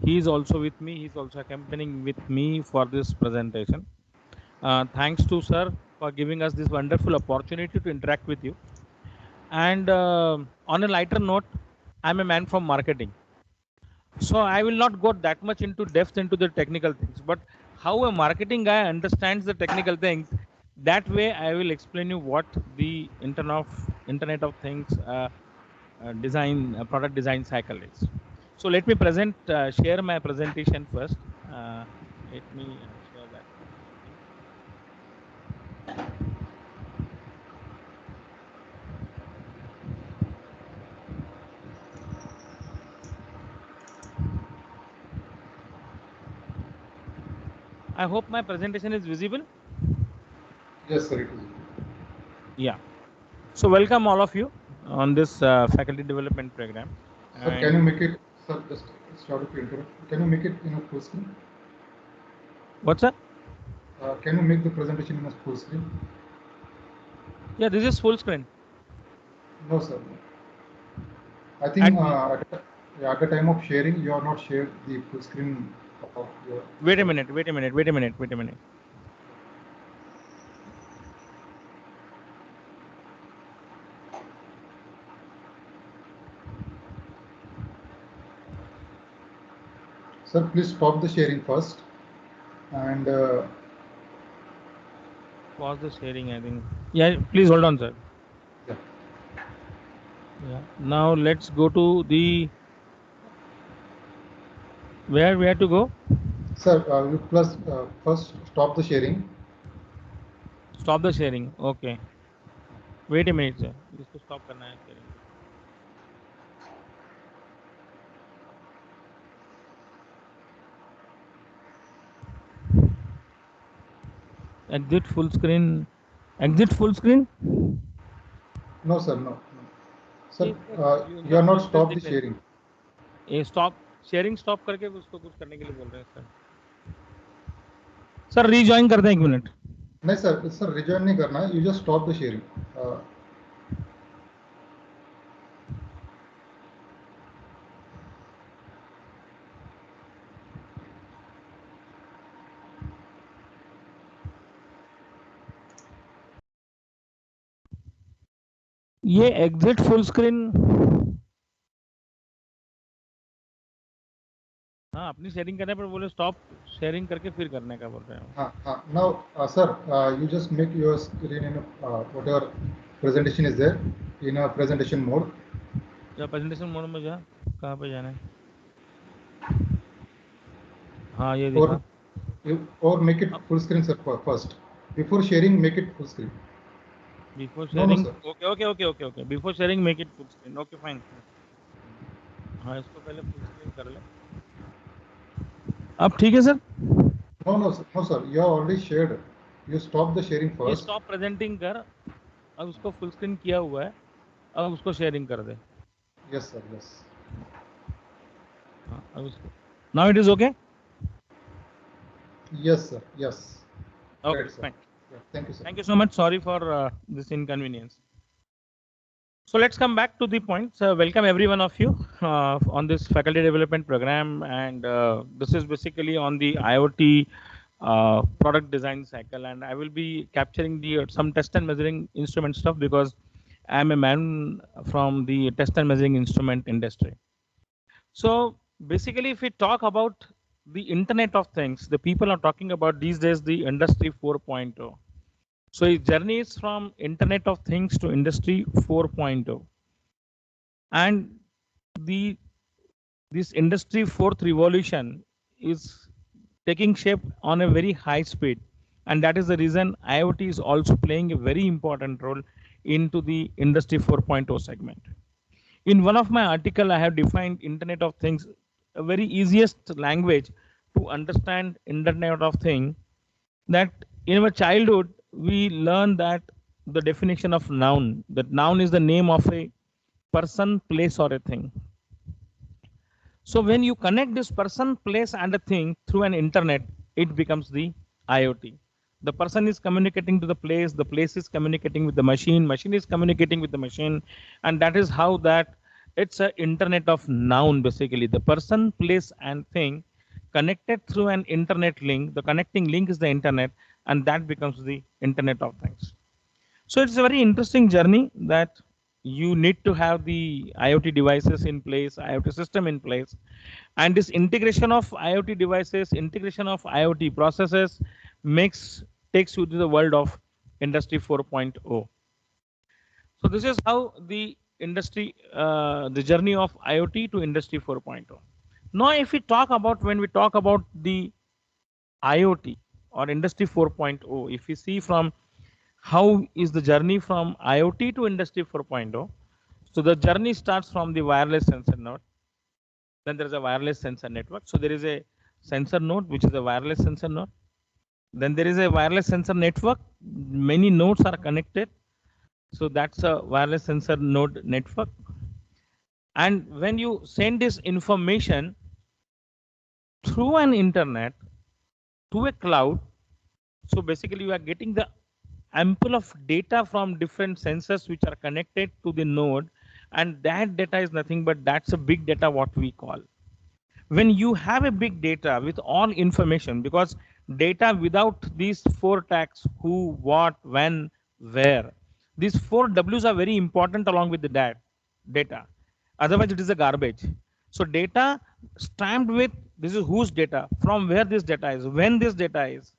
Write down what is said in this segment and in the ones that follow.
He is also with me. He's also accompanying with me for this presentation. Thanks to sir for giving us this wonderful opportunity to interact with you. And on a lighter note, I'm a man from marketing. So I will not go that much into depth into the technical things, but how a marketing guy understands the technical things, that way I will explain you what the Internet of Things design product design cycle is. So let me share my presentation first. Let me share that. I hope my presentation is visible. Yes, sir, it is. Yeah. So welcome all of you on this faculty development program. Sir, can you make it, sir, just start to interrupt. Can you make it in a full screen? What's that? Can you make the presentation in a full screen? Yeah, this is full screen. No, sir. I think at the time of sharing, you are not shared the full screen of your. Wait a minute. Sir, please stop the sharing first and pause the sharing, I think. Yeah, please hold on, sir. Yeah. Yeah. Now let's go to the where we have to go. Sir, you first stop the sharing. Stop the sharing. Okay. Wait a minute, sir. इसको stop करना है sharing. Exit full screen. Exit full screen. No, sir, no. Sir, you are not stop the sharing. ये stop sharing stop करके उसको कुछ करने के लिए बोल रहे हैं सर. सर rejoin कर दें 1 मिनट. नहीं सर rejoin नहीं करना है. You just stop the sharing. ये exit full screen. हाँ अपनी शेयरिंग करने पर बोले स्टॉप शेयरिंग करके फिर करने का बोल रहे हैं. हाँ now sir you just make your screen in whatever presentation is there in a presentation mode. या प्रेजेंटेशन मोड में जा कहाँ पे जाना है. हाँ ये दिखा. Or make it full screen sir first. Before sharing make it full screen. Before sharing. No, okay. Before sharing make it full screen. Okay fine. हाँ इसको पहले full screen कर ले. अब ठीक है sir. No sir. You have already shared. You stop the sharing first. ये stop presenting कर. अब उसको full screen किया हुआ है. अब उसको sharing कर दे. Yes sir. Yes. हाँ अब उसको. Now it is okay. Yes sir. Yes. Okay right, fine. Yeah, thank you sir. Thank you so much. Sorry for this inconvenience. So let's come back to the point. So welcome every one of you on this faculty development program, and this is basically on the IoT product design cycle, and I will be capturing the some test and measuring instrument stuff because I'm a man from the test and measuring instrument industry. So basically, if we talk about the Internet of Things, the people are talking about these days the Industry 4.0. So his journey is from Internet of Things to Industry 4.0. And this Industry 4th revolution is taking shape on a very high speed. And that is the reason IoT is also playing a very important role into the Industry 4.0 segment. In one of my article, I have defined Internet of Things, a very easiest language to understand Internet of Things, that in our childhood, we learn that the definition of noun, that noun is the name of a person, place, or a thing. So when you connect this person, place, and a thing through an internet, it becomes the IoT. The person is communicating to the place is communicating with the machine is communicating with the machine, and that is how that it's a internet of noun, basically. The person, place, and thing connected through an internet link. The connecting link is the internet, and that becomes the Internet of Things. So it's a very interesting journey that you need to have the IoT devices in place, IoT system in place, and this integration of IoT devices, integration of IoT processes takes you to the world of Industry 4.0. So this is how the journey of IoT to Industry 4.0. Now, if we talk about, when we talk about the IoT or Industry 4.0, if we see from how is the journey from IoT to Industry 4.0, so the journey starts from the wireless sensor node. Then there is a wireless sensor network. So there is a sensor node, which is a wireless sensor node. Then there is a wireless sensor network. Many nodes are connected. So that's a wireless sensor node network. And when you send this information through an internet to a cloud, so basically you are getting the ample of data from different sensors which are connected to the node, and that data is nothing but that's a big data, what we call. When you have a big data with all information, because data without these four tags, who, what, when, where, these four W's are very important along with the data. Otherwise, it is a garbage. So data stamped with this is whose data, from where this data is, when this data is.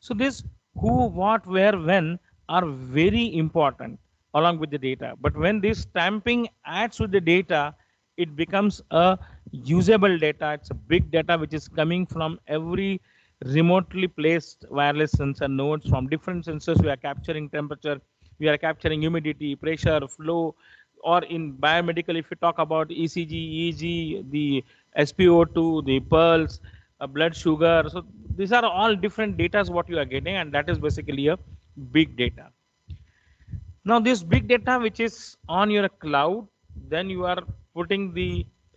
So this who, what, where, when are very important along with the data. But when this stamping adds with the data, it becomes a usable data. It's a big data which is coming from every remotely placed wireless sensor nodes. From different sensors, we are capturing temperature, we are capturing humidity, pressure, flow, or in biomedical, if you talk about ECG, EEG, the SpO2, the pulse, blood sugar. So these are all different data what you are getting, and that is basically a big data. Now this big data which is on your cloud, then you are putting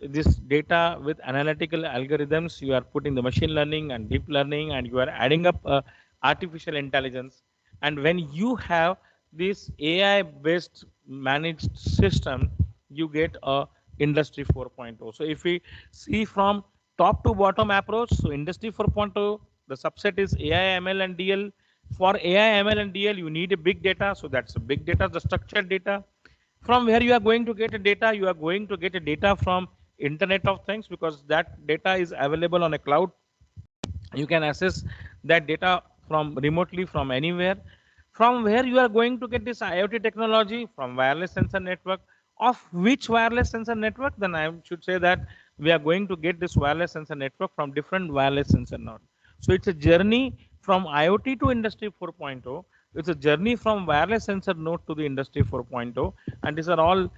this data with analytical algorithms, you are putting the machine learning and deep learning, and you are adding up artificial intelligence. And when you have this AI based managed system, you get a Industry 4.0. So if we see from top to bottom approach, so Industry 4.0, the subset is AI, ML, and DL. For AI, ML, and DL, you need a big data. So that's a big data, the structured data. From where you are going to get a data, you are going to get a data from Internet of Things, because that data is available on a cloud. You can access that data from remotely from anywhere. From where you are going to get this IoT technology, from wireless sensor network. Of which wireless sensor network? Then I should say that we are going to get this wireless sensor network from different wireless sensor nodes. So it's a journey from IoT to Industry 4.0. It's a journey from wireless sensor node to the Industry 4.0, and these are all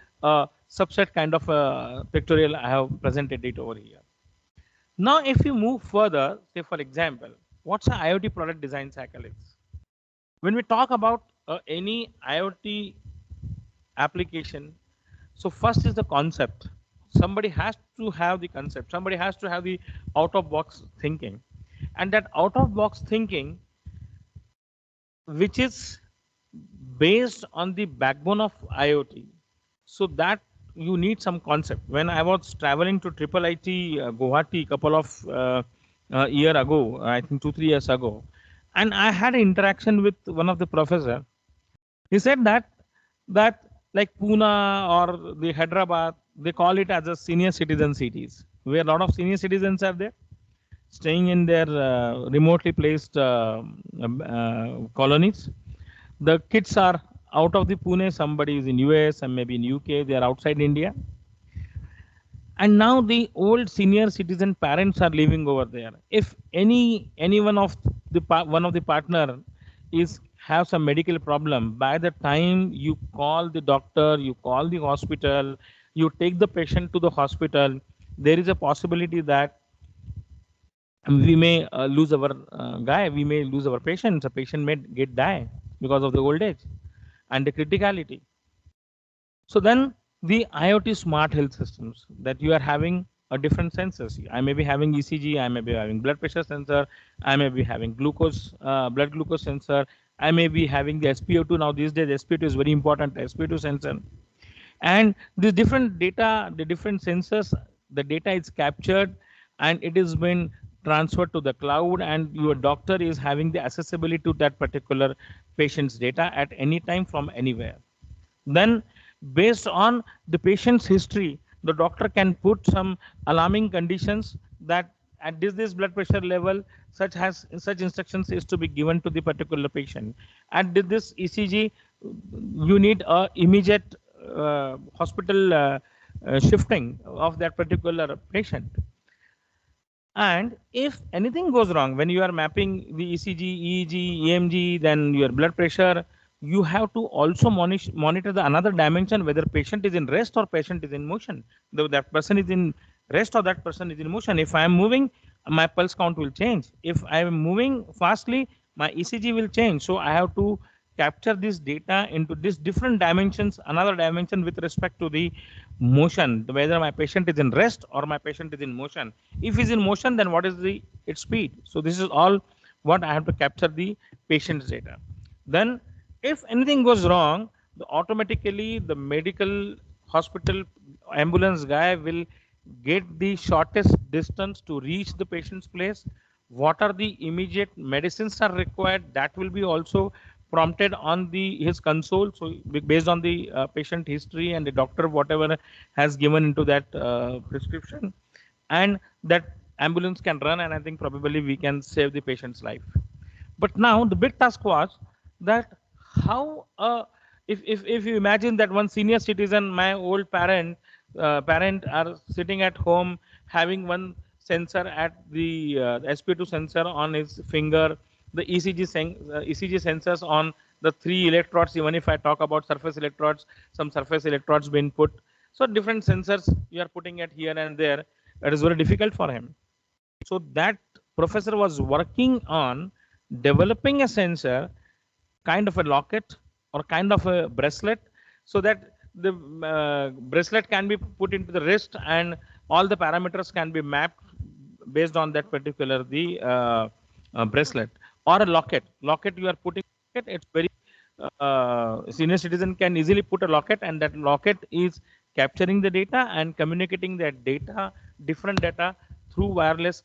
subset kind of pictorial I have presented it over here. Now, if you move further, say for example, what's an IoT product design cycle is? When we talk about any IoT application, so first is the concept. Somebody has to have the concept. Somebody has to have the out-of-box thinking, and that out-of-box thinking, which is based on the backbone of IoT, so that you need some concept. When I was traveling to Triple IT Guwahati a couple of year ago, I think 2-3 years ago, and I had an interaction with one of the professor. He said that like Pune or the Hyderabad, they call it as a senior citizen cities, where a lot of senior citizens are there, staying in their remotely placed colonies. The kids are out of the Pune, somebody is in US and maybe in UK, they are outside India. And now the old senior citizen parents are living over there. If any one of the partner is have some medical problem, by the time you call the doctor, you call the hospital, you take the patient to the hospital, there is a possibility that we may lose our guy, we may lose our patient. A patient may get die because of the old age and the criticality. So then the IoT smart health systems, that you are having a different sensors. I may be having ECG, I may be having blood pressure sensor, I may be having glucose, blood glucose sensor, I may be having the SpO2. Now these days SpO2 is very important, SpO2 sensor. And the different data, the different sensors, the data is captured and it is been transferred to the cloud, and your doctor is having the accessibility to that particular patient's data at any time from anywhere. Then based on the patient's history, the doctor can put some alarming conditions that at this blood pressure level such instructions is to be given to the particular patient. At this ECG, you need a immediate hospital shifting of that particular patient. And if anything goes wrong when you are mapping the ECG, EEG, EMG, then your blood pressure, you have to also monitor the another dimension, whether patient is in rest or patient is in motion. Though that person is in rest or that person is in motion. If I am moving, my pulse count will change. If I am moving fastly, my ECG will change. So I have to capture this data into this different dimensions, another dimension with respect to the motion, whether my patient is in rest or my patient is in motion. If he's in motion, then what is the its speed? So this is all what I have to capture the patient's data. Then if anything goes wrong, automatically the medical hospital ambulance guy will get the shortest distance to reach the patient's place. What are the immediate medicines are required, that will be also prompted on the his console. So based on the patient history and the doctor whatever has given into that prescription, and that ambulance can run, and I think probably we can save the patient's life. But now the big task was that how if you imagine that one senior citizen, my old parent are sitting at home having one sensor at the sp2 sensor on his finger, the ECG sensors on the 3 electrodes. Even if I talk about surface electrodes, some surface electrodes being put, so different sensors you are putting it here and there. That is very difficult for him. So that professor was working on developing a sensor, kind of a locket or kind of a bracelet, so that the bracelet can be put into the wrist and all the parameters can be mapped based on that particular the bracelet. Or a locket. Locket you are putting, it's very senior citizen can easily put a locket, and that locket is capturing the data and communicating that data, different data, through wireless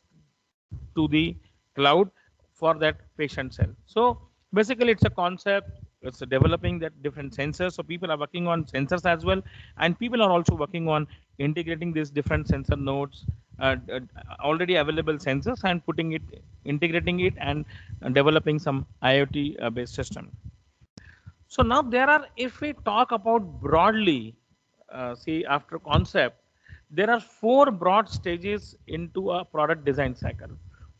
to the cloud for that patient cell. So basically it's a concept, it's a developing that different sensors. So people are working on sensors as well, and people are also working on integrating these different sensor nodes, already available sensors, and putting it, integrating it, and developing some IoT based system. So now there are, if we talk about broadly, see after concept, there are 4 broad stages into a product design cycle.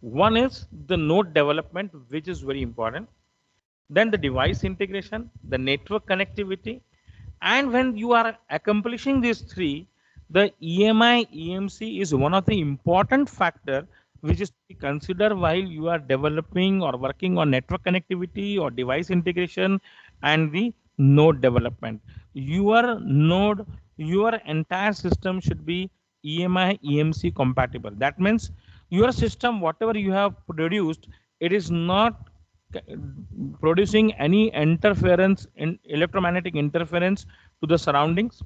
One is the node development, which is very important. Then the device integration, the network connectivity, and when you are accomplishing these 3, the EMI EMC is one of the important factor which is to be considered while you are developing or working on network connectivity or device integration and the node development. Your node, your entire system should be EMI EMC compatible. That means your system, whatever you have produced, it is not producing any interference in electromagnetic interference to the surroundings,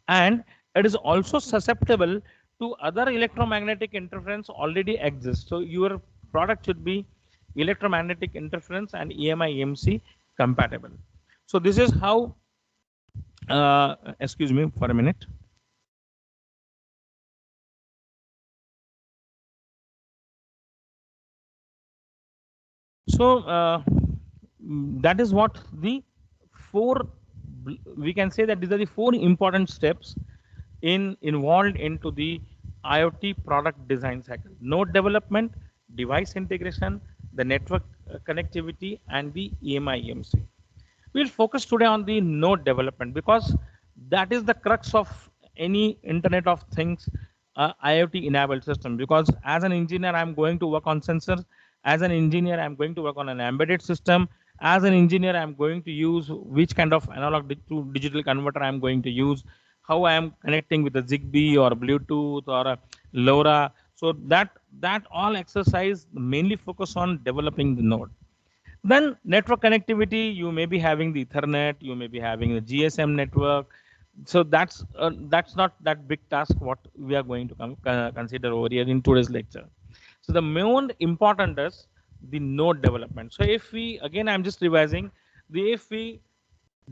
and it is also susceptible to other electromagnetic interference already exists. So your product should be electromagnetic interference and EMI EMC compatible. So this is how excuse me for a minute. So that is what the 4, we can say that these are the 4 important steps involved into the IoT product design cycle: node development, device integration, the network connectivity, and the EMI EMC. We'll focus today on the node development because that is the crux of any Internet of Things IoT enabled system. Because as an engineer, I'm going to work on sensors. As an engineer, I'm going to work on an embedded system. As an engineer, I'm going to use which kind of analog to digital converter I'm going to use, how I am connecting with the Zigbee or Bluetooth or LoRa. So that all exercise mainly focus on developing the node. Then network connectivity, you may be having the Ethernet, you may be having the GSM network. So that's not that big task what we are going to consider over here in today's lecture. So the most important is the node development. So if we, again, I'm just revising, if we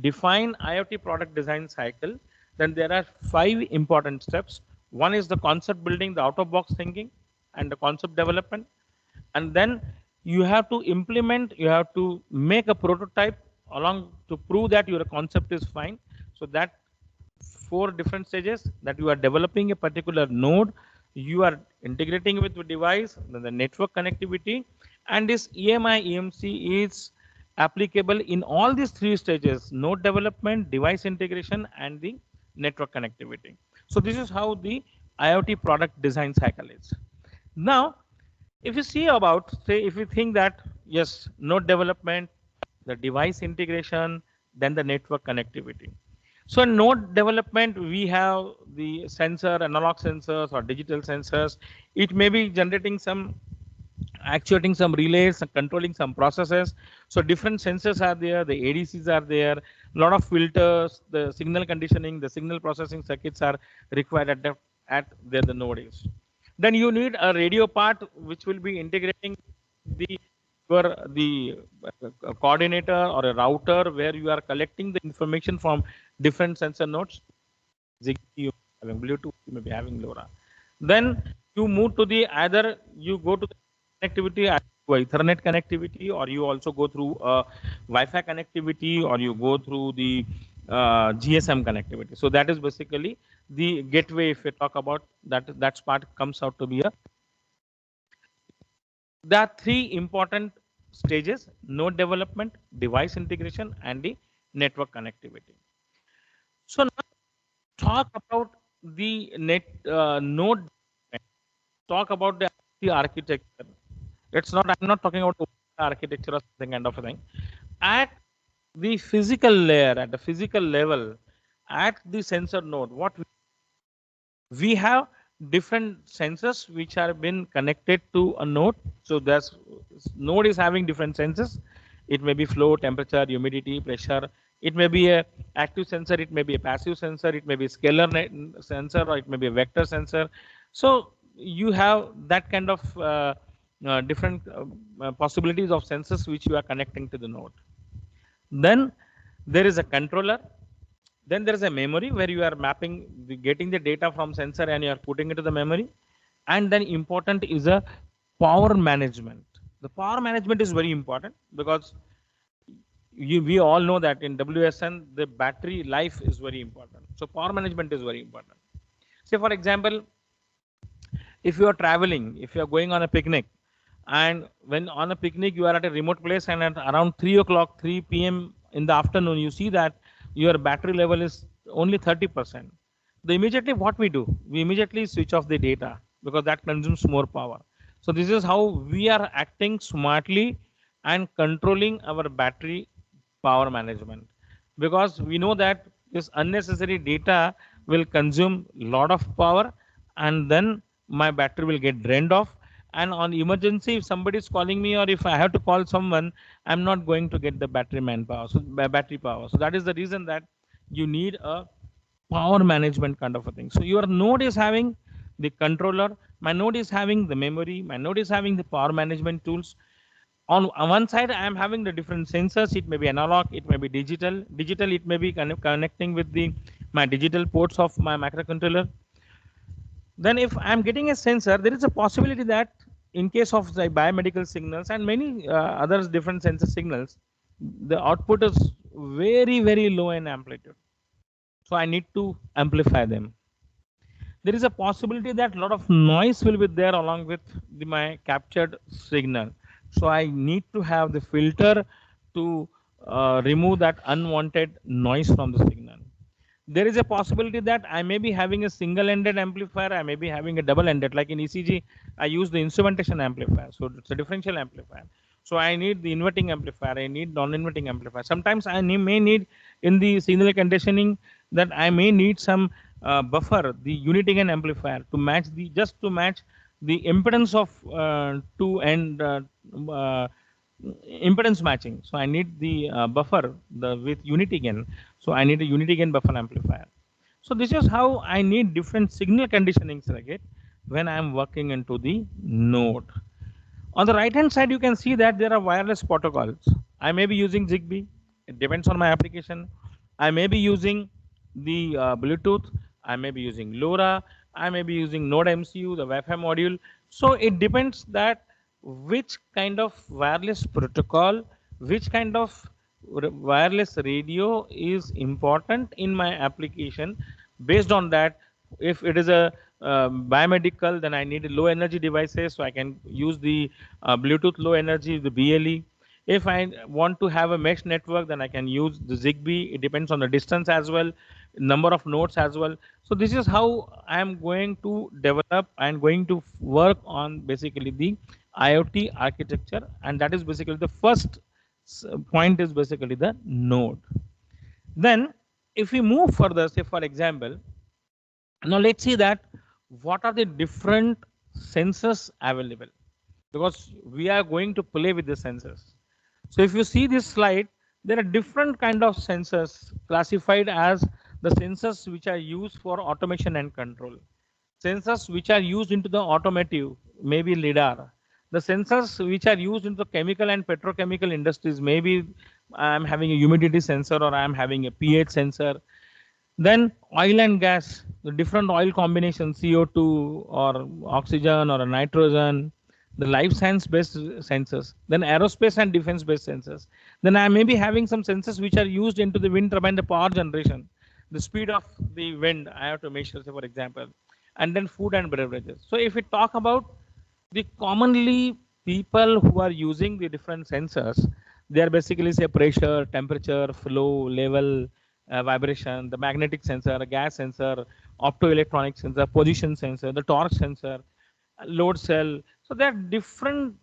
define IoT product design cycle, then there are 5 important steps. One is the concept building, the out of box thinking, and the concept development. And then you have to implement, you have to make a prototype along to prove that your concept is fine. So that 4 different stages, that you are developing a particular node, you are integrating with the device, then the network connectivity, and this EMI EMC is applicable in all these 3 stages: node development, device integration, and the network connectivity. So this is how the IoT product design cycle is. Now, if you see about, say, if you think that, yes, node development, the device integration, then the network connectivity. So in node development, we have the sensor, analog sensors or digital sensors. It may be generating some, actuating some relays, controlling some processes. So different sensors are there, the ADCs are there, a lot of filters, the signal conditioning, the signal processing circuits are required the node is. Then you need a radio part which will be integrating the coordinator or a router where you are collecting the information from different sensor nodes. Zigbee, you may be having Bluetooth, you may be having LoRa. Then you move to the, either you go to the connectivity, Ethernet connectivity, or you also go through Wi-Fi connectivity, or you go through the GSM connectivity. So that is basically the gateway. If we talk about that part comes out to be a. There are 3 important stages: node development, device integration, and the network connectivity. So now talk about the node. Talk about the architecture. It's not. I'm not talking about architecture or something kind of a thing. At the physical layer, at the physical level, at the sensor node, what we have different sensors which have been connected to a node. So there's node is having different sensors. It may be flow, temperature, humidity, pressure. It may be a active sensor. It may be a passive sensor. It may be a scalar sensor, or it may be a vector sensor. So you have that kind of different possibilities of sensors which you are connecting to the node. Then there is a controller. Then there is a memory where you are mapping, getting the data from sensor and you are putting it to the memory. And then important is a power management. The power management is very important because we all know that in WSN, the battery life is very important. So power management is very important. Say, for example, if you are traveling, if you are going on a picnic, and when on a picnic you are at a remote place, and at around 3 o'clock, 3 p.m. in the afternoon, you see that your battery level is only 30%. Then immediately what we do? We immediately switch off the data because that consumes more power. So this is how we are acting smartly and controlling our battery power management, because we know that this unnecessary data will consume a lot of power, and then my battery will get drained off. And on emergency, if somebody is calling me, or if I have to call someone, I'm not going to get the battery battery power. So that is the reason that you need a power management kind of a thing. So your node is having the controller, my node is having the memory, my node is having the power management tools. On one side, I am having the different sensors. It may be analog, it may be digital. Digital, it may be connecting with my digital ports of my microcontroller. Then if I'm getting a sensor, there is a possibility that in case of the biomedical signals and many other different sensor signals, the output is very, very low in amplitude. So I need to amplify them. There is a possibility that a lot of noise will be there along with my captured signal. So I need to have the filter to remove that unwanted noise from the signal. There is a possibility that I may be having a single-ended amplifier, I may be having a double-ended. Like in ECG, I use the instrumentation amplifier. So it's a differential amplifier. So I need the inverting amplifier, I need non-inverting amplifier. Sometimes I may need in the signal conditioning that I may need some buffer, the unity gain amplifier, to match just to match the impedance of two and impedance matching. So I need the buffer with unity gain. So I need a unity gain buffer amplifier. So this is how I need different signal conditioning circuit when I am working into the node. On the right hand side, you can see that there are wireless protocols. I may be using Zigbee. It depends on my application. I may be using the Bluetooth. I may be using LoRa. I may be using Node MCU, the Wi-Fi module. So it depends that which kind of wireless protocol, which kind of wireless radio is important in my application. Based on that, if it is a biomedical, then I need low energy devices, so I can use the Bluetooth low energy, the BLE. If I want to have a mesh network, then I can use the Zigbee. It depends on the distance as well, number of nodes as well. So this is how I am going to develop and going to work on basically the IoT architecture, and that is basically the first point is basically the node. Then if we move further, say for example, now let's see that what are the different sensors available, because we are going to play with the sensors. So if you see this slide, there are different kind of sensors classified as the sensors which are used for automation and control. Sensors which are used into the automotive, maybe LiDAR. The sensors which are used into the chemical and petrochemical industries, maybe I'm having a humidity sensor or I'm having a pH sensor. Then oil and gas, the different oil combinations, CO2 or oxygen or a nitrogen, the life science based sensors, then aerospace and defense based sensors. Then I may be having some sensors which are used into the wind turbine, the power generation, the speed of the wind I have to measure, say for example, and then food and beverages. So if we talk about the commonly people who are using the different sensors, they are basically say pressure, temperature, flow, level, vibration, the magnetic sensor, gas sensor, optoelectronic sensor, position sensor, the torque sensor, load cell. So there are different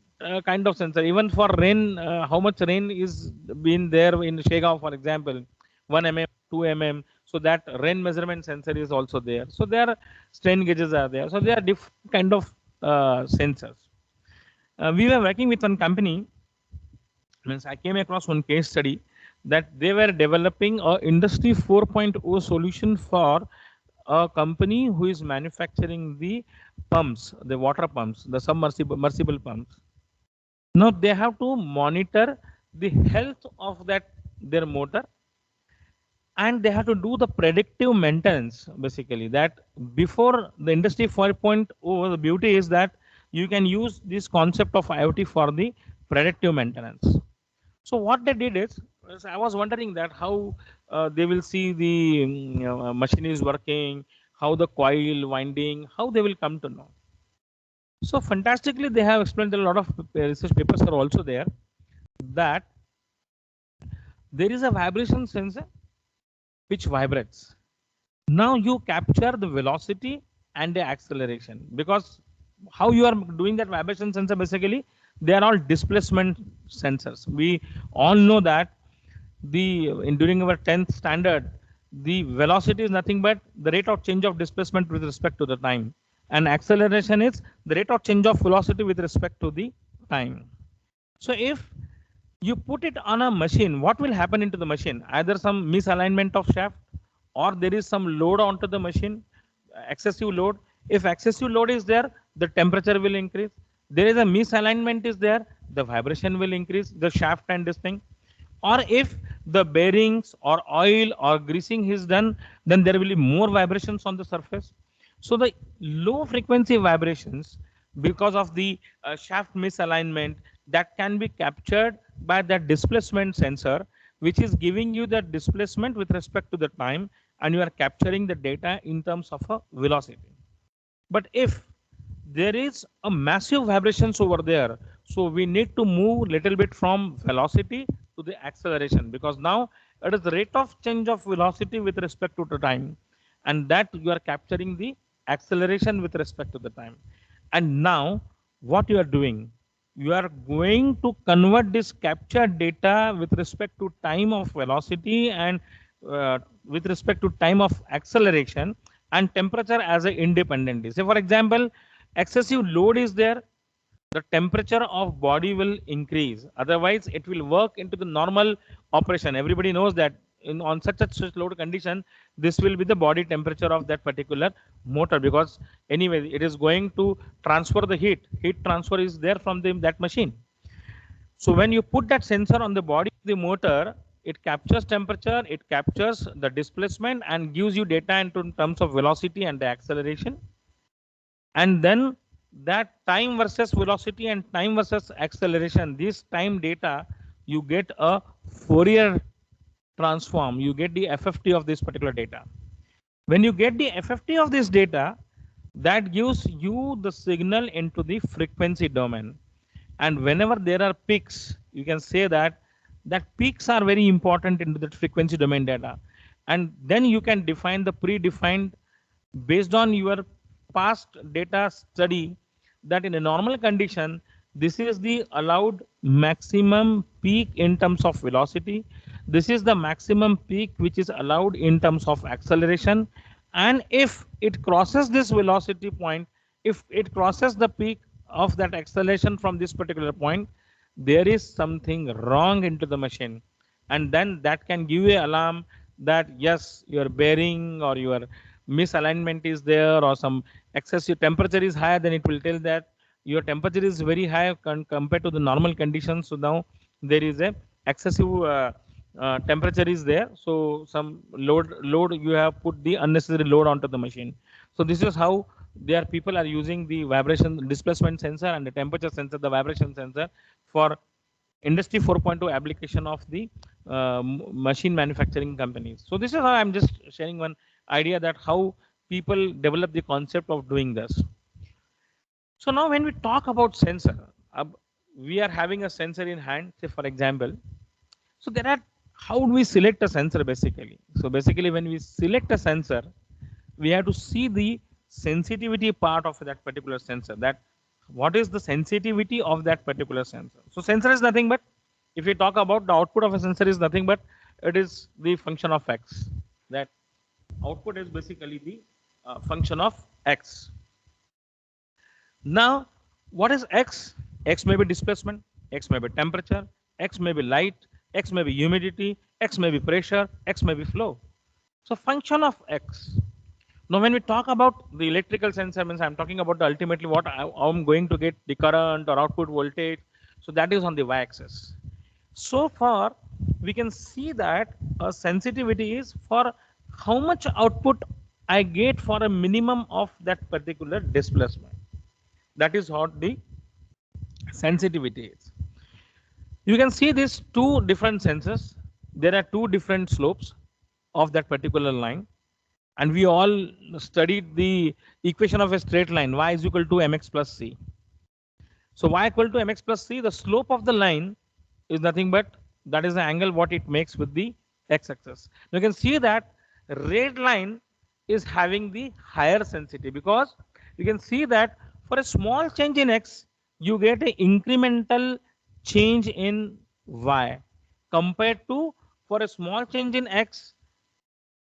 kind of sensor. Even for rain, how much rain is been there in Shega, for example, 1 mm, 2 mm. So that rain measurement sensor is also there. So there are strain gauges are there. So there are different kind of sensors. We were working with one company. Means I came across one case study that they were developing a industry 4.0 solution for a company who is manufacturing the pumps, the water pumps, the submersible pumps. Now they have to monitor the health of that their motor, and they have to do the predictive maintenance basically. That before the industry 4.0, the beauty is that you can use this concept of IoT for the predictive maintenance. So what they did is I was wondering that how they will see the machine is working, how the coil winding, how they will come to know. So fantastically, they have explained, a lot of research papers are also there, that there is a vibration sensor which vibrates. Now you capture the velocity and the acceleration, because how you are doing that vibration sensor, basically they are all displacement sensors. We all know that during our 10th standard, the velocity is nothing but the rate of change of displacement with respect to the time, and acceleration is the rate of change of velocity with respect to the time. So if you put it on a machine, what will happen into the machine? Either some misalignment of shaft, or there is some load onto the machine, excessive load. If excessive load is there, the temperature will increase. There is a misalignment is there, the vibration will increase, the shaft and this thing. Or if the bearings or oil or greasing is done, then there will be more vibrations on the surface. So the low frequency vibrations, because of the shaft misalignment, that can be captured by that displacement sensor, which is giving you that displacement with respect to the time, and you are capturing the data in terms of a velocity. But if there is a massive vibrations over there, so we need to move little bit from velocity to the acceleration, because now it is the rate of change of velocity with respect to the time, and that you are capturing the acceleration with respect to the time. And now what you are doing, you are going to convert this captured data with respect to time of velocity and with respect to time of acceleration and temperature as an independent. Say for example, excessive load is there, the temperature of body will increase. Otherwise, it will work into the normal operation. Everybody knows that on such a load condition, this will be the body temperature of that particular motor, because anyway it is going to transfer the heat transfer is there from that machine. So when you put that sensor on the body of the motor, it captures temperature, it captures the displacement and gives you data in terms of velocity and the acceleration. And then that time versus velocity and time versus acceleration, this time data, you get a Fourier transform, you get the FFT of this particular data. When you get the FFT of this data, that gives you the signal into the frequency domain. And whenever there are peaks, you can say that peaks are very important into the frequency domain data. And then you can define the predefined based on your past data study that in a normal condition, this is the allowed maximum peak in terms of velocity. This is the maximum peak which is allowed in terms of acceleration. And if it crosses this velocity point, if it crosses the peak of that acceleration from this particular point, there is something wrong into the machine. And then that can give you an alarm that yes, your bearing or your misalignment is there, or some excessive temperature is higher, then it will tell that your temperature is very high compared to the normal conditions. So now there is a excessive temperature is there. So some load you have put the unnecessary load onto the machine. So this is how people are using the vibration displacement sensor and the temperature sensor, the vibration sensor, for industry 4.2 application of the machine manufacturing companies. So this is how I'm just sharing one idea that how people develop the concept of doing this. So now when we talk about sensor, we are having a sensor in hand, say for example. So there are, how do we select a sensor basically? So basically when we select a sensor, we have to see the sensitivity part of that particular sensor, that what is the sensitivity of that particular sensor. So sensor is nothing but, if we talk about the output of a sensor is nothing but, it is the function of X. That output is basically the function of X. Now, what is X? X may be displacement, X may be temperature, X may be light, X may be humidity, X may be pressure, X may be flow. So function of X. Now, when we talk about the electrical sensor, means I'm talking about ultimately what I'm going to get the current or output voltage. So that is on the y-axis. So far, we can see that a sensitivity is for how much output I get for a minimum of that particular displacement. That is what the sensitivity is. You can see these two different sensors. There are two different slopes of that particular line. And we all studied the equation of a straight line, y is equal to mx plus c. So y equal to mx plus c, the slope of the line is nothing but, that is the angle what it makes with the x-axis. You can see that red line is having the higher sensitivity, because you can see that for a small change in x, you get an incremental change in y, compared to for a small change in x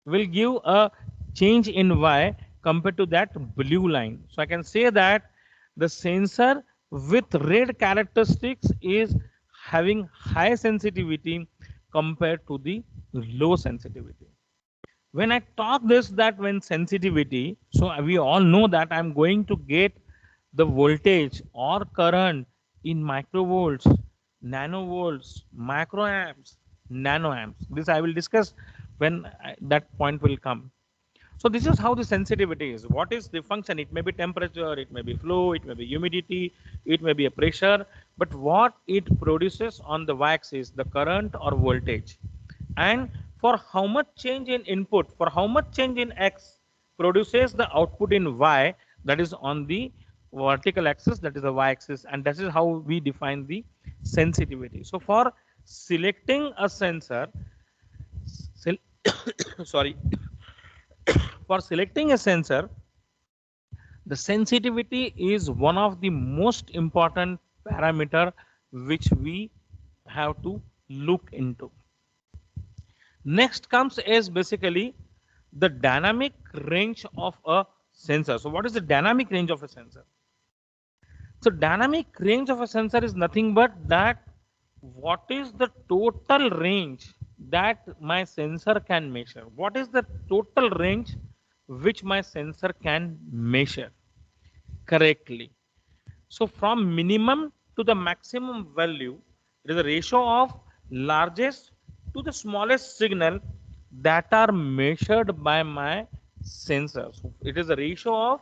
will give a change in y compared to that blue line. So I can say that the sensor with red characteristics is having high sensitivity compared to the low sensitivity. When I talk this, that when sensitivity, so we all know that I'm going to get the voltage or current in microvolts, nanovolts, microamps, nanoamps. This I will discuss when that point will come. So this is how the sensitivity is. What is the function? It may be temperature, it may be flow, it may be humidity, it may be a pressure, but what it produces on the y-axis, the current or voltage. And for how much change in input, for how much change in x produces the output in y, that is on the vertical axis, that is the y-axis, and that is how we define the sensitivity. So for selecting a sensor, sorry, for selecting a sensor, the sensitivity is one of the most important parameter which we have to look into. Next comes is basically the dynamic range of a sensor. So what is the dynamic range of a sensor? So dynamic range of a sensor is nothing but that what is the total range that my sensor can measure. What is the total range which my sensor can measure correctly? So from minimum to the maximum value, it is a ratio of largest to the smallest signal that are measured by my sensor. So it is a ratio of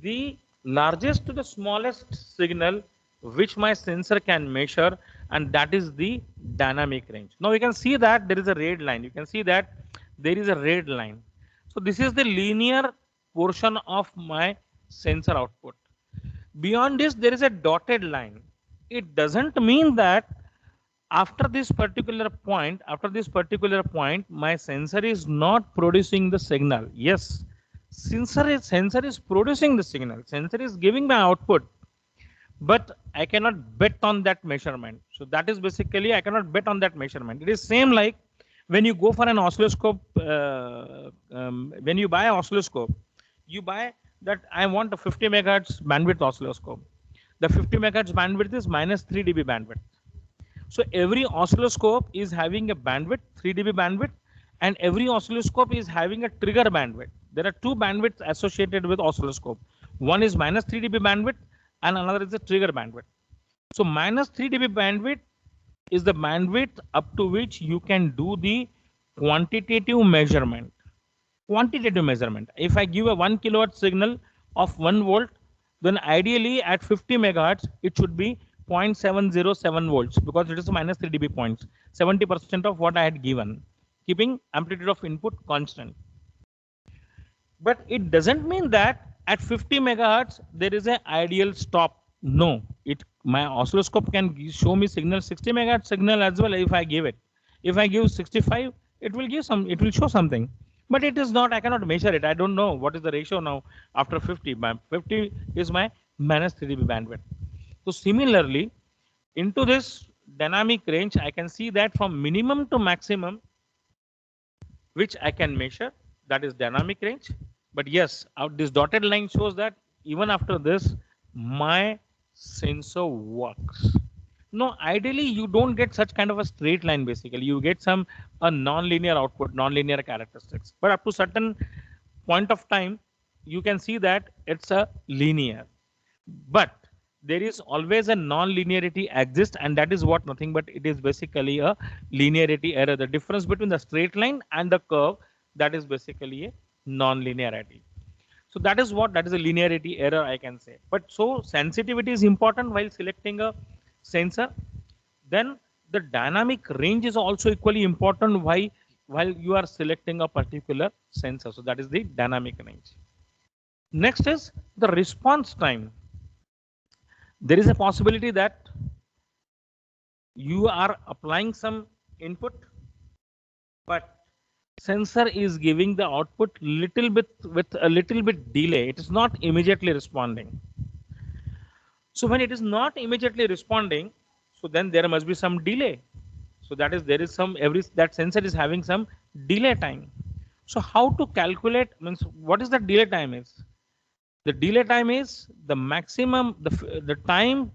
the largest to the smallest signal which my sensor can measure, and that is the dynamic range. Now you can see that there is a red line. You can see that there is a red line. So this is the linear portion of my sensor output. Beyond this, there is a dotted line. It doesn't mean that after this particular point, my sensor is not producing the signal. Yes, sensor is producing the signal. Sensor is giving my output, but I cannot bet on that measurement. So that is basically I cannot bet on that measurement. It is same like when you go for an oscilloscope. When you buy an oscilloscope, you buy that I want a 50 megahertz bandwidth oscilloscope. The 50 megahertz bandwidth is minus 3 dB bandwidth. So every oscilloscope is having a bandwidth, 3 dB bandwidth, and every oscilloscope is having a trigger bandwidth. There are two bandwidths associated with oscilloscope. One is minus 3 dB bandwidth and another is the trigger bandwidth. So minus 3 dB bandwidth is the bandwidth up to which you can do the quantitative measurement. Quantitative measurement. If I give a 1 kilowatt signal of 1 volt, then ideally at 50 megahertz, it should be 0.707 volts because it is minus 3 dB points, 70% of what I had given, keeping amplitude of input constant. But it doesn't mean that at 50 megahertz, there is an ideal stop. No, my oscilloscope can show me signal 60 megahertz signal as well if I give it. If I give 65, it will show something. But it is not, I cannot measure it. I don't know what is the ratio now after 50. 50 is my minus 3 dB bandwidth. So similarly, into this dynamic range, I can see that from minimum to maximum, which I can measure, that is dynamic range. But yes, this dotted line shows that even after this, my sensor works. No, ideally, you don't get such kind of a straight line. Basically, you get a non-linear output, non-linear characteristics. But up to certain point of time, you can see that it's a linear. But there is always a non-linearity exists, and that is what nothing but it is basically a linearity error. The difference between the straight line and the curve, that is basically a non-linearity. So that is a linearity error I can say. But so sensitivity is important while selecting a sensor. Then the dynamic range is also equally important while you are selecting a particular sensor. So that is the dynamic range. Next is the response time. There is a possibility that you are applying some input, but sensor is giving the output with a little bit delay. It is not immediately responding. So when it is not immediately responding, so then there must be some delay. So that is that sensor is having some delay time. So how to calculate, means what is the delay time is? The delay time is the maximum, the time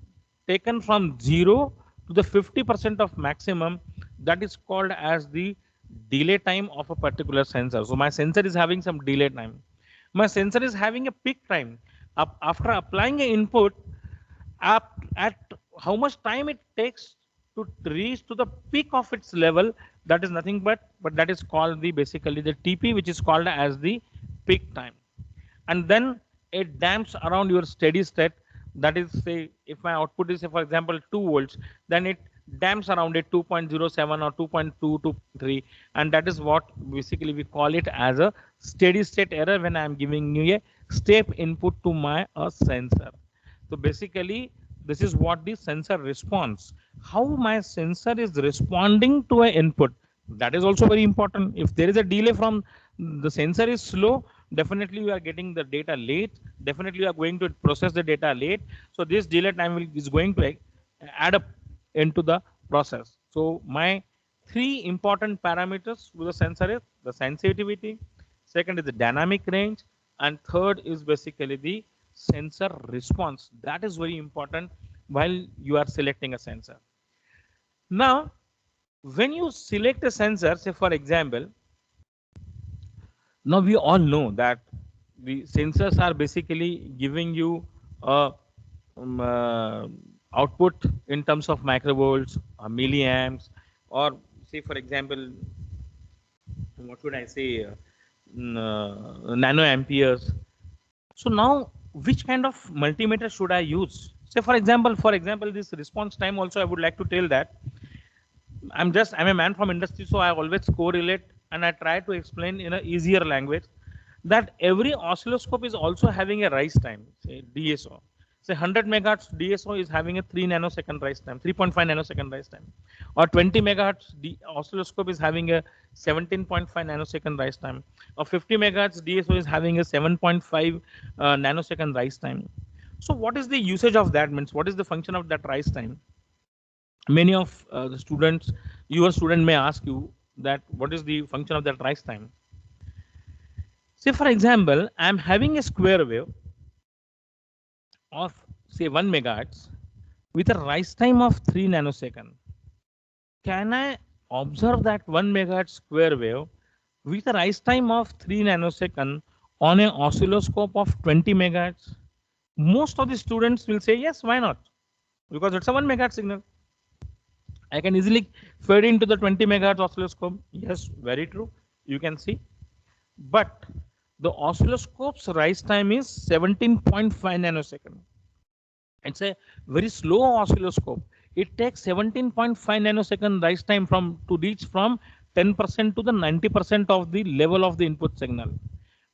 taken from 0 to the 50% of maximum, that is called as the delay time of a particular sensor. So my sensor is having some delay time. My sensor is having a peak time. After applying an input, at how much time it takes to reach to the peak of its level, that is nothing but that is called basically the TP, which is called as the peak time. And then it damps around your steady state. That is, say, if my output is, say, for example, 2 volts, then it damps around it 2.07 or 2.2, 2.3, and that is what basically we call it as a steady state error when I am giving you a step input to my sensor. So basically, this is what the sensor response. How my sensor is responding to an input, that is also very important. If there is a delay from the sensor is slow, definitely you are getting the data late. Definitely you are going to process the data late. So this delay time is going to add up into the process. So my 3 important parameters with the sensor is the sensitivity, second is the dynamic range, and third is basically the sensor response. That is very important while you are selecting a sensor. Now, When you select a sensor, say for example, now we all know that the sensors are basically giving you a um, uh, output in terms of microvolts or milliamps, or say for example, what should I say, nano amperes. So now, which kind of multimeter should I use? Say for example, this response time also I would like to tell that I'm a man from industry, so I always correlate and I try to explain in an easier language that every oscilloscope is also having a rise time, say DSO. Say 100 megahertz DSO is having a 3 nanosecond rise time, 3.5 nanosecond rise time, or 20 megahertz oscilloscope is having a 17.5 nanosecond rise time, or 50 megahertz DSO is having a 7.5 nanosecond rise time. So what is the usage of that? Means what is the function of that rise time? Many of the students, your student may ask you that what is the function of that rise time. Say for example, I'm having a square wave of say 1 megahertz with a rise time of 3 nanosecond. Can I observe that 1 megahertz square wave with a rise time of 3 nanosecond on an oscilloscope of 20 megahertz? Most of the students will say yes, why not, because it's a 1 megahertz signal. I can easily fade into the 20 megahertz oscilloscope. Yes, very true. You can see. But the oscilloscope's rise time is 17.5 nanosecond. It's a very slow oscilloscope. It takes 17.5 nanosecond rise time from to reach from 10% to the 90% of the level of the input signal.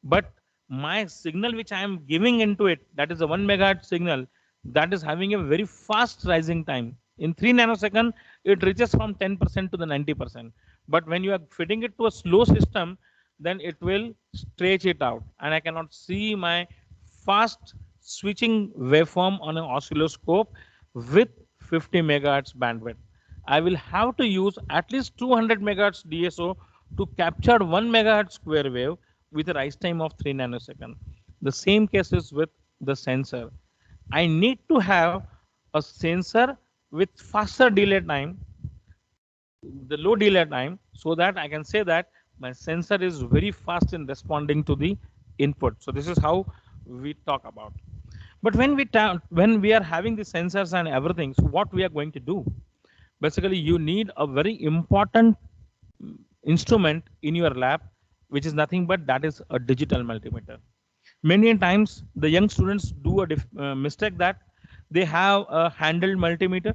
But my signal which I am giving into it, that is a 1 megahertz signal, that is having a very fast rising time. In 3 nanosecond, it reaches from 10% to the 90%. But when you are feeding it to a slow system, then it will stretch it out. And I cannot see my fast switching waveform on an oscilloscope with 50 megahertz bandwidth. I will have to use at least 200 megahertz DSO to capture 1 megahertz square wave with a rise time of 3 nanosecond. The same case is with the sensor. I need to have a sensor with faster delay time, the low delay time, so that I can say that my sensor is very fast in responding to the input. So this is how we talk about. But when we are having the sensors and everything, so what we are going to do? Basically, you need a very important instrument in your lab, which is nothing but that is a digital multimeter. Many times the young students do a mistake that they have a handheld multimeter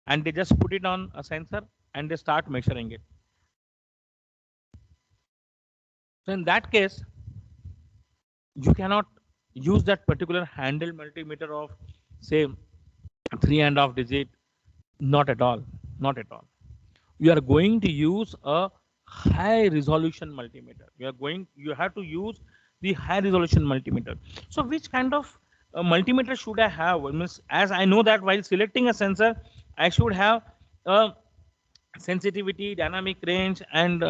and they just put it on a sensor and they start measuring it. So in that case, you cannot use that particular handheld multimeter of say 3.5 digit. Not at all. Not at all. You are going to use a high resolution multimeter. You have to use the high resolution multimeter. So which kind of multimeter should I have? Means, as I know that while selecting a sensor, I should have a sensitivity, dynamic range, and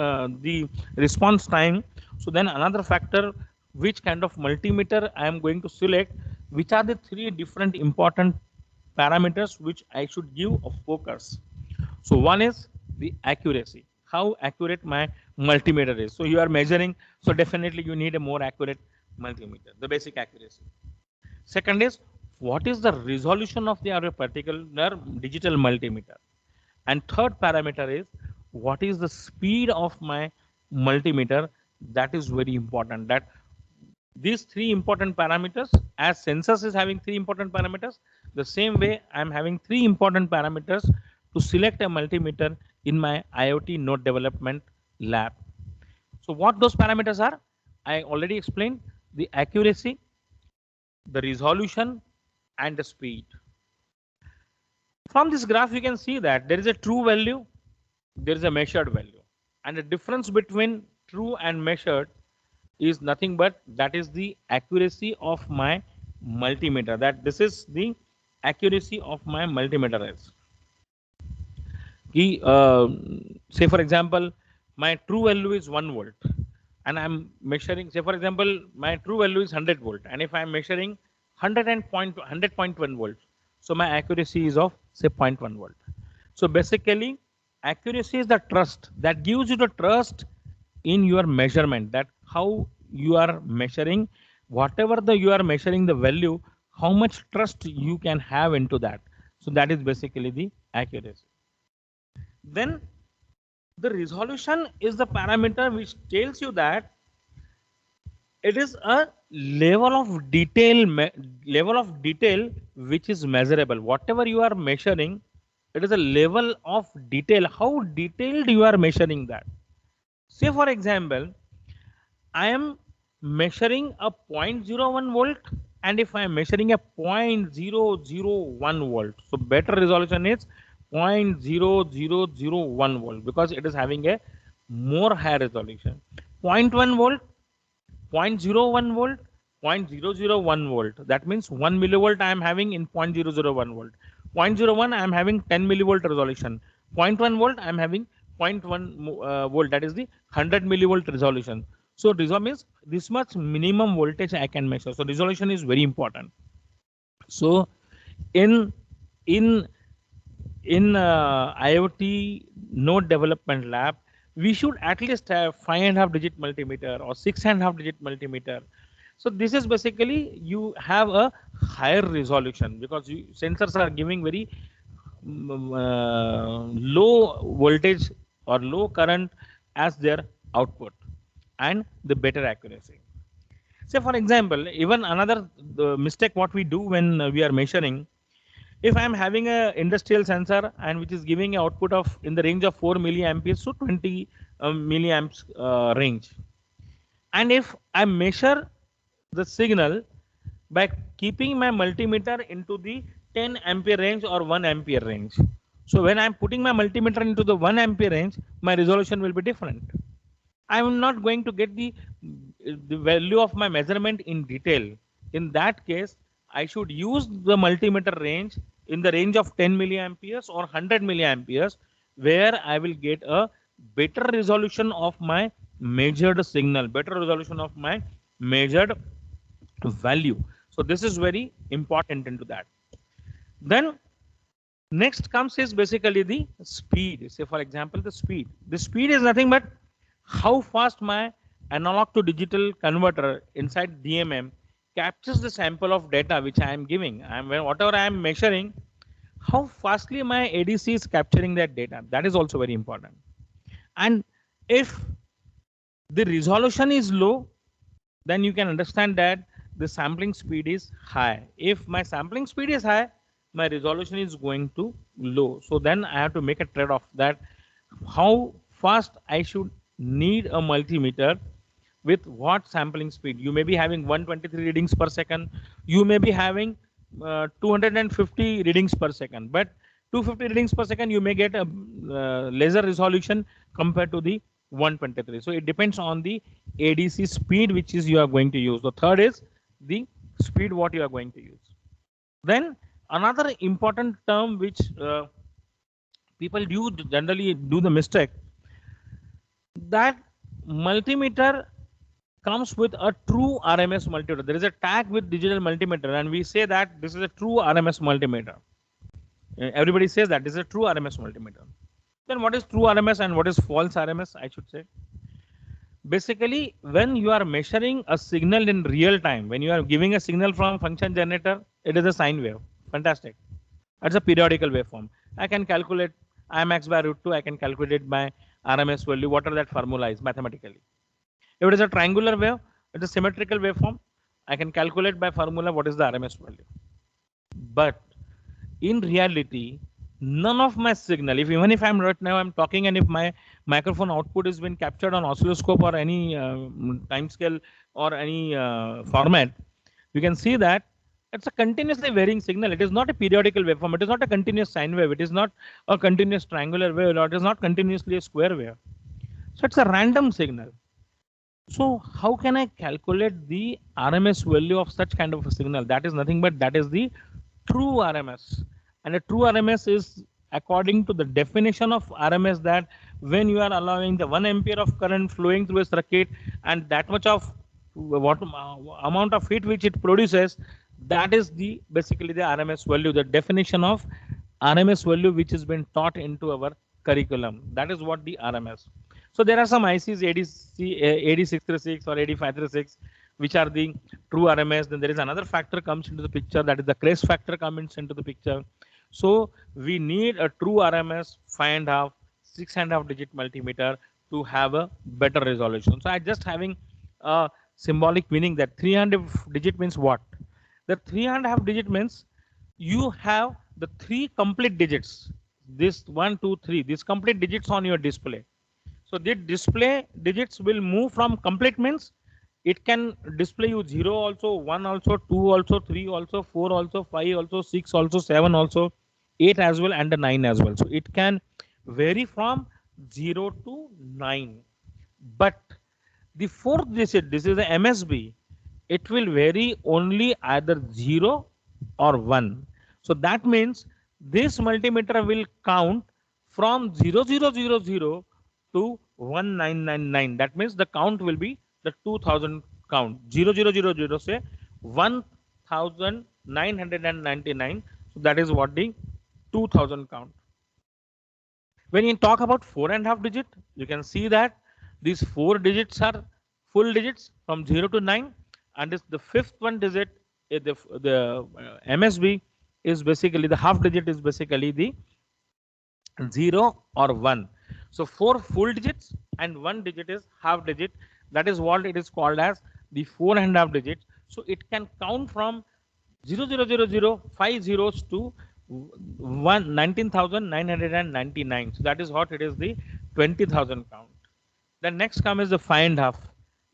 the response time. So then another factor, which kind of multimeter I am going to select, which are the three different important parameters which I should give a focus. So one is the accuracy, how accurate my multimeter is. So you are measuring, so definitely you need a more accurate multimeter, the basic accuracy. Second is, what is the resolution of the particular digital multimeter? And third parameter is, what is the speed of my multimeter? That is very important. That these three important parameters, as sensors is having three important parameters, the same way I'm having three important parameters to select a multimeter in my IoT node development lab. So what those parameters are, I already explained: the accuracy, the resolution, and the speed. From this graph, you can see that there is a true value, there is a measured value, and the difference between true and measured is nothing but that is the accuracy of my multimeter. That this is the accuracy of my multimeter is. Say for example, my true value is 1 volt, and I'm measuring. Say for example, my true value is 100 volt, and if I'm measuring 100.1 volt, so my accuracy is of say 0.1 volt. So basically, accuracy is the trust that gives you the trust in your measurement, that how you are measuring whatever the you are measuring the value, how much trust you can have into that. So that is basically the accuracy. Then the resolution is the parameter which tells you that it is a level of detail which is measurable. Whatever you are measuring, it is a level of detail, how detailed you are measuring that. Say for example, I am measuring a 0.01 volt, and if I am measuring a 0.001 volt, so better resolution is 0.0001 volt because it is having a more higher resolution. 0.1 volt, 0.01 volt, 0.001 volt. That means 1 millivolt I am having in 0.001 volt. 0.01 I am having 10 millivolt resolution. 0.1 volt I am having 0.1 volt. That is the 100 millivolt resolution. So resolution means this much minimum voltage I can measure. So resolution is very important. So in IoT node development lab, we should at least have 5.5 digit multimeter or 6.5 digit multimeter. So this is basically you have a higher resolution because sensors are giving very low voltage or low current as their output and the better accuracy. Say for example, even another mistake what we do when we are measuring, if I am having a industrial sensor and which is giving an output of in the range of 4 milliamperes to 20 milliamps range, and if I measure the signal by keeping my multimeter into the 10 ampere range or 1 ampere range, so when I am putting my multimeter into the 1 ampere range, my resolution will be different. I am not going to get the value of my measurement in detail. In that case, I should use the multimeter range in the range of 10 milliamperes or 100 milliamperes, where I will get a better resolution of my measured signal, better resolution of my measured value. So this is very important into that. Then next comes is basically the speed. Say for example, the speed. The speed is nothing but how fast my analog to digital converter inside DMM captures the sample of data which I am giving. Whatever I am measuring, how fastly my ADC is capturing that data. That is also very important. And if the resolution is low, then you can understand that the sampling speed is high. If my sampling speed is high, my resolution is going to low. So then I have to make a trade-off that how fast I should need a multimeter with what sampling speed. You may be having 123 readings per second. You may be having 250 readings per second. But 250 readings per second, you may get a lesser resolution compared to the 123. So it depends on the ADC speed which is you are going to use. The third is the speed what you are going to use. Then another important term which people generally do the mistake, that multimeter comes with a true RMS multimeter. There is a tag with digital multimeter and we say that this is a true RMS multimeter. Everybody says that this is a true RMS multimeter. Then what is true RMS and what is false RMS, I should say? Basically, when you are measuring a signal in real time, when you are giving a signal from function generator, it is a sine wave. Fantastic. That's a periodical waveform. I can calculate Imax by √2. I can calculate my RMS value, whatever that formula is mathematically. If it is a triangular wave, it's a symmetrical waveform. I can calculate by formula what is the RMS value. But in reality, none of my signal, even if I'm right now I'm talking and if my microphone output is been captured on oscilloscope or any time scale or any format, you can see that it's a continuously varying signal. It is not a periodical waveform. It is not a continuous sine wave. It is not a continuous triangular wave, or it is not continuously a square wave. So it's a random signal. So how can I calculate the RMS value of such kind of a signal? That is nothing but that is the true RMS. And a true RMS is according to the definition of RMS, that when you are allowing the 1 ampere of current flowing through a circuit and that much of what amount of heat which it produces, that is basically the RMS value, the definition of RMS value which has been taught into our curriculum. That is what the RMS. So there are some ICs AD636 or AD536 which are the true RMS. Then there is another factor comes into the picture, that is the crest factor comes into the picture. So we need a true RMS 5.5, 6.5 digit multimeter to have a better resolution. So I just having a symbolic meaning that 300 digit means what? The 3.5 digit means you have the three complete digits. This 1, 2, 3. These complete digits on your display. So the display digits will move from complete means it can display you 0 also, 1 also, 2 also, 3 also, 4 also, 5 also, 6 also, 7 also, 8 as well, and the 9 as well. So it can vary from 0 to 9. But the fourth digit, this is the MSB, it will vary only either 0 or 1. So that means this multimeter will count from 0000 to 1999. That means the count will be the 2000 count. 0000 say 1999. So that is what the 2000 count. When you talk about 4.5 digit, you can see that these 4 digits are full digits from 0 to 9, and the fifth one digit, the MSB is basically the half digit is basically the 0 or 1. So 4 full digits and 1 digit is half digit. That is what it is called as the 4.5 digits. So it can count from 0000 5 zeros to 19,999. So that is what it is, the 20,000 count. The next come is the 5.5.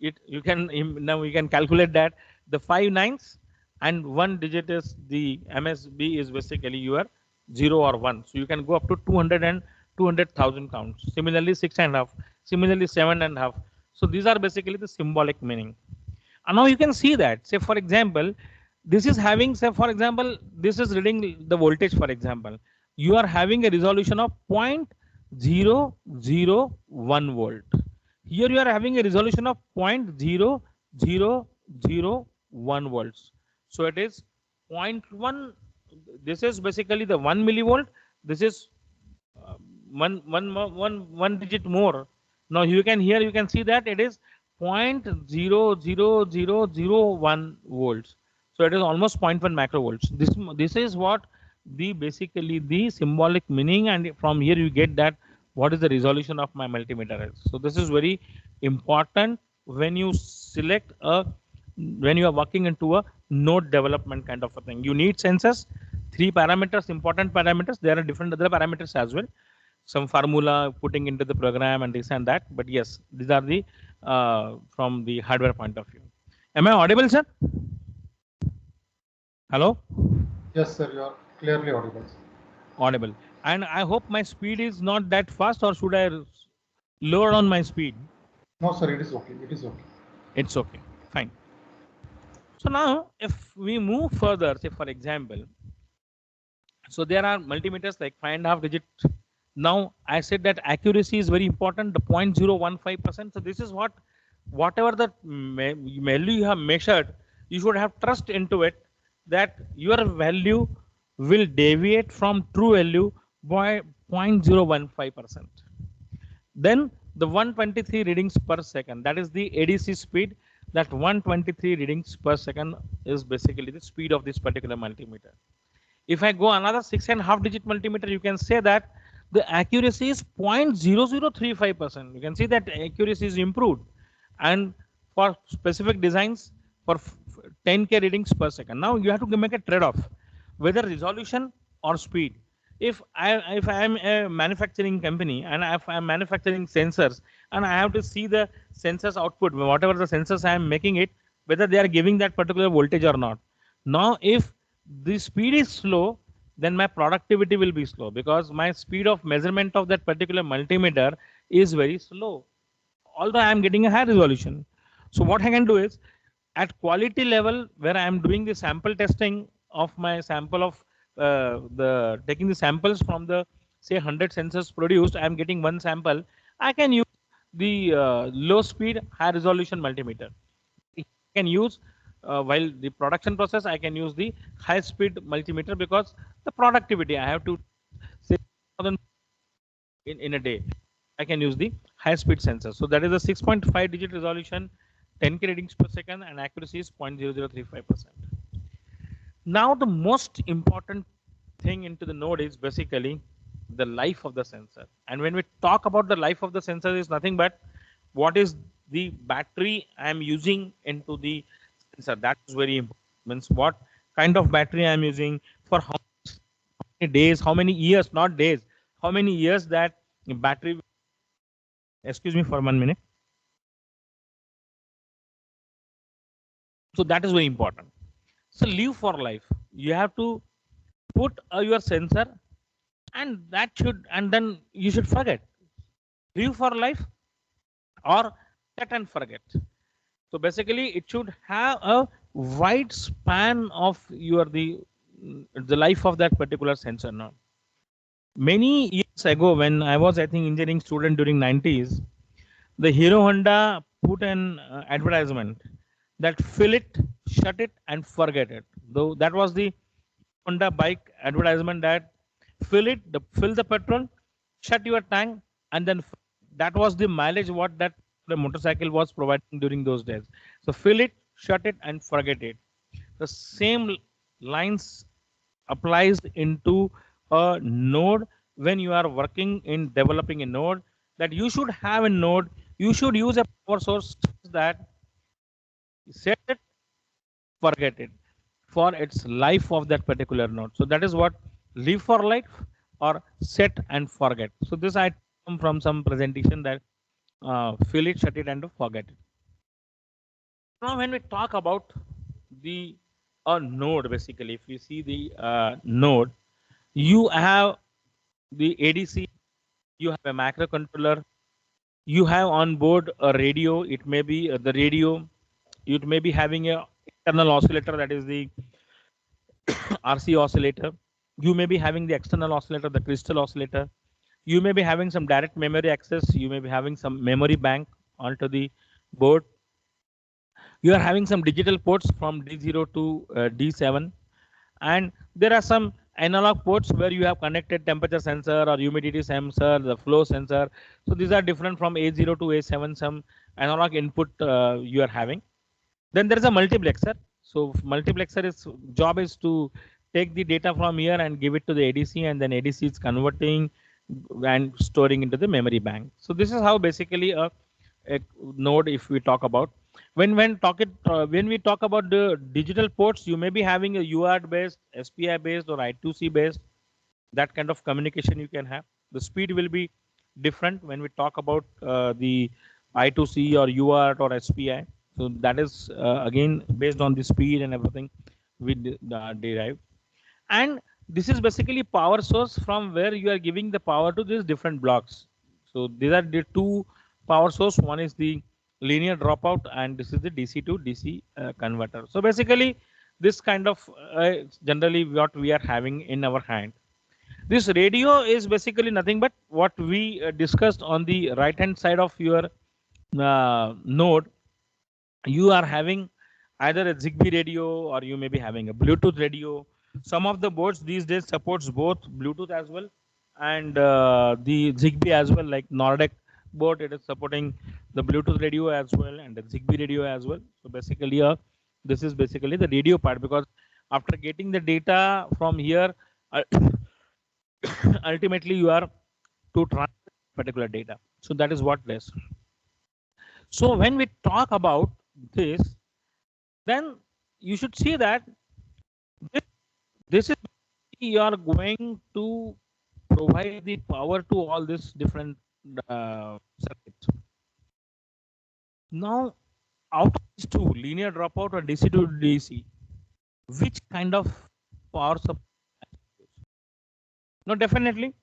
It you can now you can calculate that the 5 nines and 1 digit is the MSB is basically your 0 or 1. So you can go up to 200 and 200,000 counts. Similarly 6.5. Similarly 7.5. So these are basically the symbolic meaning. And now you can see that, say for example, this is having, say for example, this is reading the voltage, for example. You are having a resolution of 0.001 volt. Here you are having a resolution of 0.0001 volts. So it is 0.1. This is basically the 1 millivolt. This is one digit more. Now you can here you can see that it is 0.00001 volts. So it is almost 0.1 macrovolts. This is what the basically the symbolic meaning, and from here you get that what is the resolution of my multimeter is. So this is very important when you select a when you are working into a node development kind of a thing. You need sensors, 3 parameters, important parameters. There are different other parameters as well. Some formula putting into the program and this and that. But yes, these are the from the hardware point of view. Am I audible, sir? Hello? Yes, sir, you are clearly audible. Audible. And I hope my speed is not that fast, or should I lower on my speed? No, sir, it is okay. It is okay. It's okay. Fine. So now if we move further, say for example, so there are multimeters like 5.5 digit. Now I said that accuracy is very important, the 0.015%. So this is what, whatever the value you have measured, you should have trust into it that your value will deviate from true value by 0.015%. Then the 123 readings per second, that is the ADC speed. That 123 readings per second is basically the speed of this particular multimeter. If I go another 6.5 digit multimeter, you can say that the accuracy is 0.0035%. You can see that accuracy is improved. And for specific designs, for 10K readings per second. Now you have to make a trade-off, whether resolution or speed. If I am a manufacturing company and if I am manufacturing sensors and I have to see the sensors output, whatever the sensors I am making it, whether they are giving that particular voltage or not. Now, if the speed is slow, then my productivity will be slow because my speed of measurement of that particular multimeter is very slow, although I am getting a high resolution. So what I can do is at quality level where I am doing the sample testing of my sample of the taking the samples from the say 100 sensors produced, I am getting one sample. I can use the low speed high resolution multimeter. I can use while the production process, I can use the high speed multimeter because the productivity I have to say in a day, I can use the high speed sensor. So that is a 6.5 digit resolution, 10K readings per second, and accuracy is 0.0035%. Now the most important thing into the node is basically the life of the sensor. And when we talk about the life of the sensor, is nothing but what is the battery I am using into the sensor. That is very important. Means what kind of battery I am using, for how many days, how many years, not days, how many years that battery. Excuse me for 1 minute. So that is very important. So live for life. You have to put your sensor, and that should, and then you should forget. Live for life or set and forget. So basically, it should have a wide span of the life of that particular sensor. Now, many years ago, when I was, I think, engineering student during 90s, the Hero Honda put an advertisement that fill it, shut it, and forget it. Though that was the Honda bike advertisement, that fill the petrol, shut your tank, and then that was the mileage what that the motorcycle was providing during those days. So fill it, shut it, and forget it. The same lines applies into a node. When you are working in developing a node, that you should have a node, you should use a power source that set it, forget it for its life of that particular node. So that is what live for life or set and forget. So this I come from some presentation that fill it, shut it, and forget it. Now when we talk about the node, basically, if you see the node, you have the ADC, you have a microcontroller, you have on board a radio. It may be the radio, it may be having a internal oscillator, that is the RC oscillator. You may be having the external oscillator, the crystal oscillator. You may be having some direct memory access. You may be having some memory bank onto the board. You are having some digital ports from D0 to D7. And there are some analog ports where you have connected temperature sensor or humidity sensor, the flow sensor. So these are different from A0 to A7, some analog input you are having. Then there is a multiplexer. So multiplexer is job is to take the data from here and give it to the ADC, and then ADC is converting and storing into the memory bank. So this is how basically a node, if we talk about. When we talk about the digital ports, you may be having a UART based, SPI based, or I2C based. That kind of communication you can have. The speed will be different when we talk about the I2C or UART or SPI. So that is again based on the speed and everything we derive. And this is basically power source from where you are giving the power to these different blocks. So these are the two power source. One is the linear dropout, and this is the DC to DC converter. So basically, this kind of generally what we are having in our hand. This radio is basically nothing but what we discussed on the right hand side of your node. You are having either a Zigbee radio, or you may be having a Bluetooth radio. Some of the boards these days supports both Bluetooth as well and the Zigbee as well, like Nordic board, it is supporting the Bluetooth radio as well and the Zigbee radio as well. So basically this is basically the radio part, because after getting the data from here, ultimately you are to transfer particular data. So that is what this. So when we talk about this, then you should see that this is you are going to provide the power to all these different circuits. Now, out of these two, linear dropout or DC to DC, which kind of power supply? No, definitely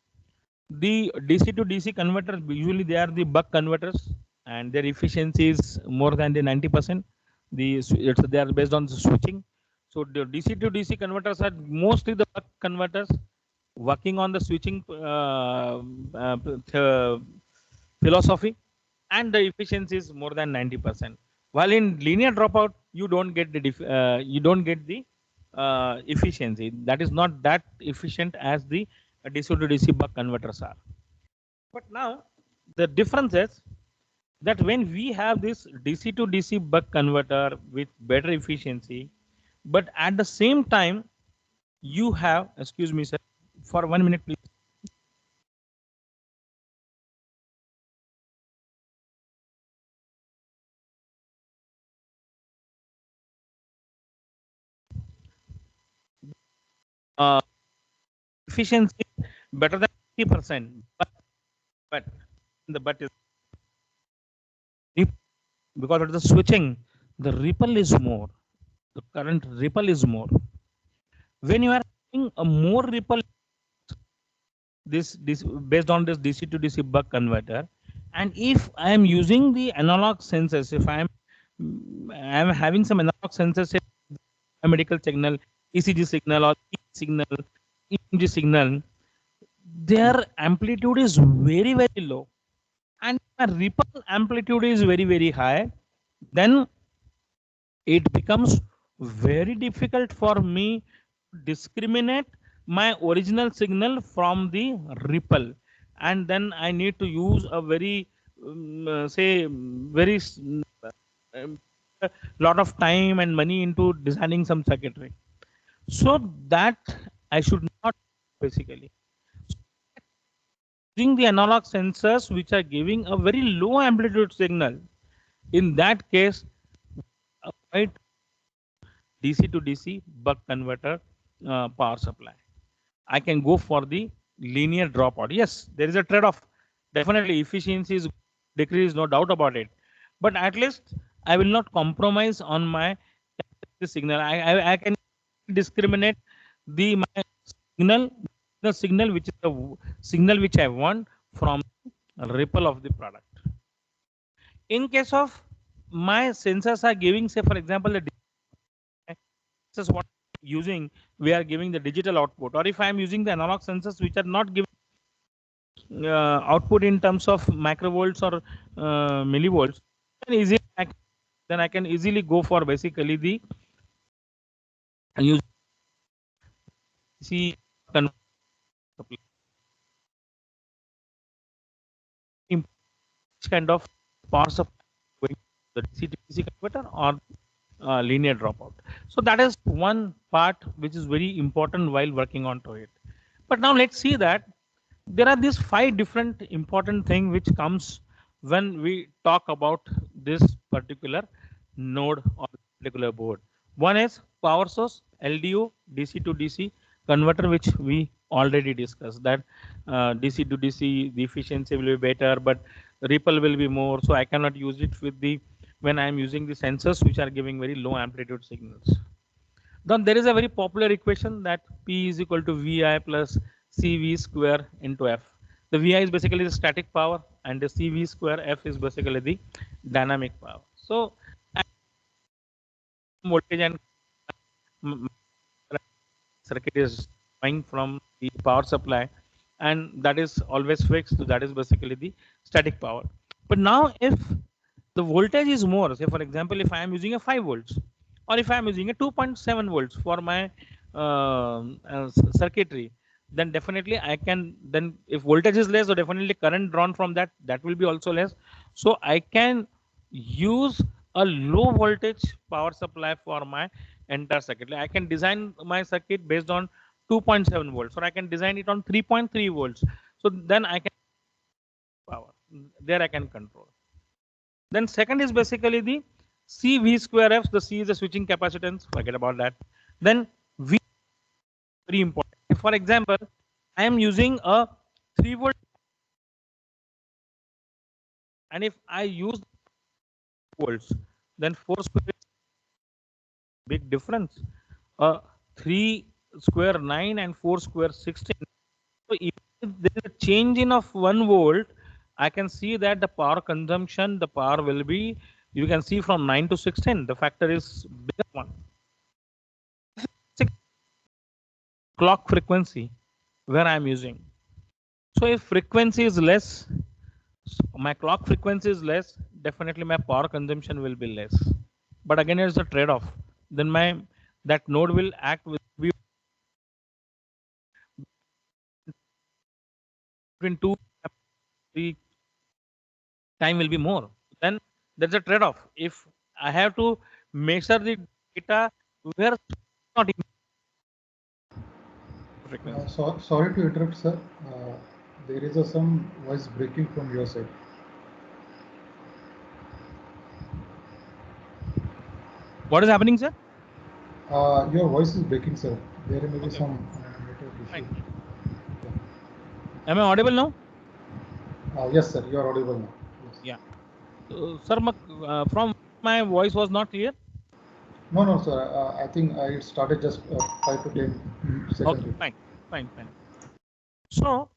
the DC to DC converters, usually they are the buck converters, and their efficiency is more than the 90%. They are based on the switching. So the DC to DC converters are mostly the buck converters working on the switching philosophy, and the efficiency is more than 90%. While in linear dropout, you don't get the efficiency. That is not that efficient as the DC to DC buck converters are. But now the difference is that when we have this DC to DC buck converter with better efficiency, but at the same time you have, excuse me sir, for 1 minute please. Uh, Efficiency better than 50%, but the but is because of the switching, the ripple is more. The current ripple is more. When you are having a more ripple, this based on this DC to DC buck converter, and if I am using the analog sensors, if I am having some analog sensors, say a medical signal, ECG signal or signal, EMG signal, their amplitude is very low, and a ripple amplitude is very high, then it becomes very difficult for me to discriminate my original signal from the ripple, and then I need to use a very say very um, lot of time and money into designing some circuitry, so that I should not basically using the analog sensors which are giving a very low amplitude signal. In that case, avoid DC to DC buck converter power supply. I can go for the linear dropout. Yes, there is a trade-off. Definitely, efficiency is decreased, no doubt about it. But at least I will not compromise on my signal. I can discriminate my signal, the signal which is the signal which I want from ripple of the product. In case of my sensors are giving, say for example, the this is what I'm using, we are giving the digital output, or if I am using the analog sensors which are not giving output in terms of microvolts or millivolts, then I can easily go for basically the use C kind of power supply going to the DC to DC converter or linear dropout. So that is one part which is very important while working on to it. But now let's see that there are these 5 different important things which comes when we talk about this particular node or particular board. One is power source, LDO, DC to DC converter, which we already discussed that DC to DC the efficiency will be better, but ripple will be more. So I cannot use it with the when I am using the sensors which are giving very low amplitude signals. Then there is a very popular equation that P is equal to VI plus CV square into F. The VI is basically the static power and the CV square F is basically the dynamic power. So voltage and circuit is coming from the power supply, and that is always fixed. So that is basically the static power. But now if the voltage is more, say for example, if I am using a 5 volts or if I am using a 2.7 volts for my circuitry, then definitely I can, then if voltage is less, so definitely current drawn from that will be also less. So I can use a low voltage power supply for my entire circuit. I can design my circuit based on 2.7 volts, or I can design it on 3.3 volts. So then I can power there, I can control. Then second is basically the CV square F. The C is the switching capacitance. Forget about that. Then V very important. If, for example, I am using a 3 volt, and if I use volts, then 4 square is big difference. 3 square 9 and 4 square 16. So if there is a change in of 1 volt, I can see that the power consumption, the power will be, you can see from 9 to 16, the factor is bigger one. Clock frequency where I am using. So if frequency is less, my clock frequency is less, definitely my power consumption will be less. But again, it's a trade-off. Then that node will act with between two the time will be more. Then there's a trade-off. If I have to measure the data where not frequency. Sorry to interrupt, sir. There is some voice breaking from your side. What is happening, sir? Your voice is breaking, sir. There may be Okay. some network issue. Fine. Am I audible now? Yes, sir. You are audible now. Yeah. Yes. Sir, from my voice was not clear. No, sir. I think it started just 5 to 10 seconds. Okay, fine. So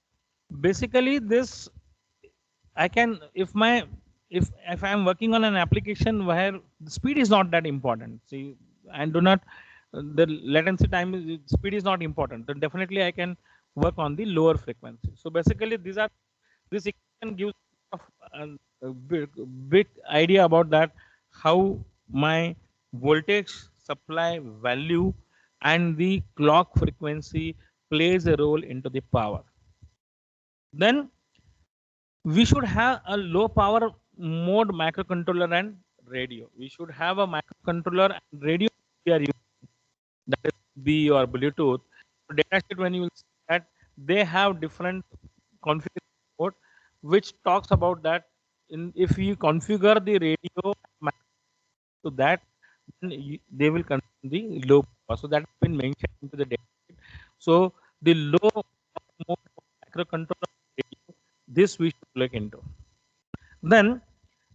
basically, this I can if I am working on an application where the speed is not that important. See, and do not the latency time speed is not important. Then definitely I can work on the lower frequency. So basically, this equation gives a big idea about that how my voltage supply value and the clock frequency plays a role into the power. Then we should have a low power mode microcontroller and radio. We should have a microcontroller and radio we are using, that is B or Bluetooth. So datasheet, when you will see that they have different configuration mode, which talks about that if you configure the radio to that, then they will consume the low power. So that has been mentioned into the datasheet. So the low mode microcontroller radio, this we should look into. Then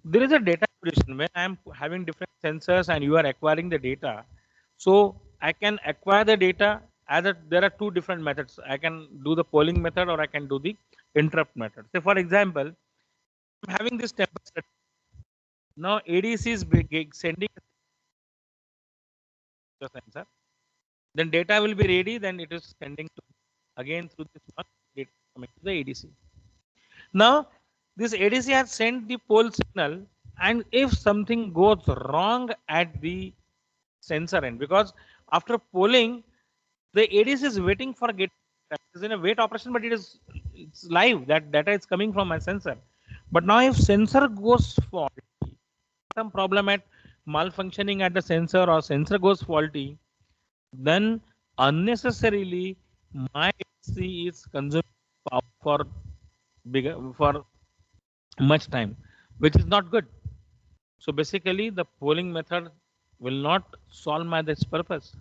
there is a data acquisition when I am having different sensors and you are acquiring the data. So I can acquire the data there are two different methods. I can do the polling method or I can do the interrupt method. So for example, I'm having this temperature. Now ADC is sending the sensor. Then data will be ready. Then it is sending to again through this one data coming to the ADC. Now this ADC has sent the pole signal, and if something goes wrong at the sensor end, because after polling, the ADC is waiting for get is in a wait operation, but it's live. That data is coming from my sensor. But now if sensor goes faulty, some problem at malfunctioning at the sensor or sensor goes faulty, then unnecessarily my ADC is consuming power for much time, which is not good. So basically the polling method will not solve this purpose.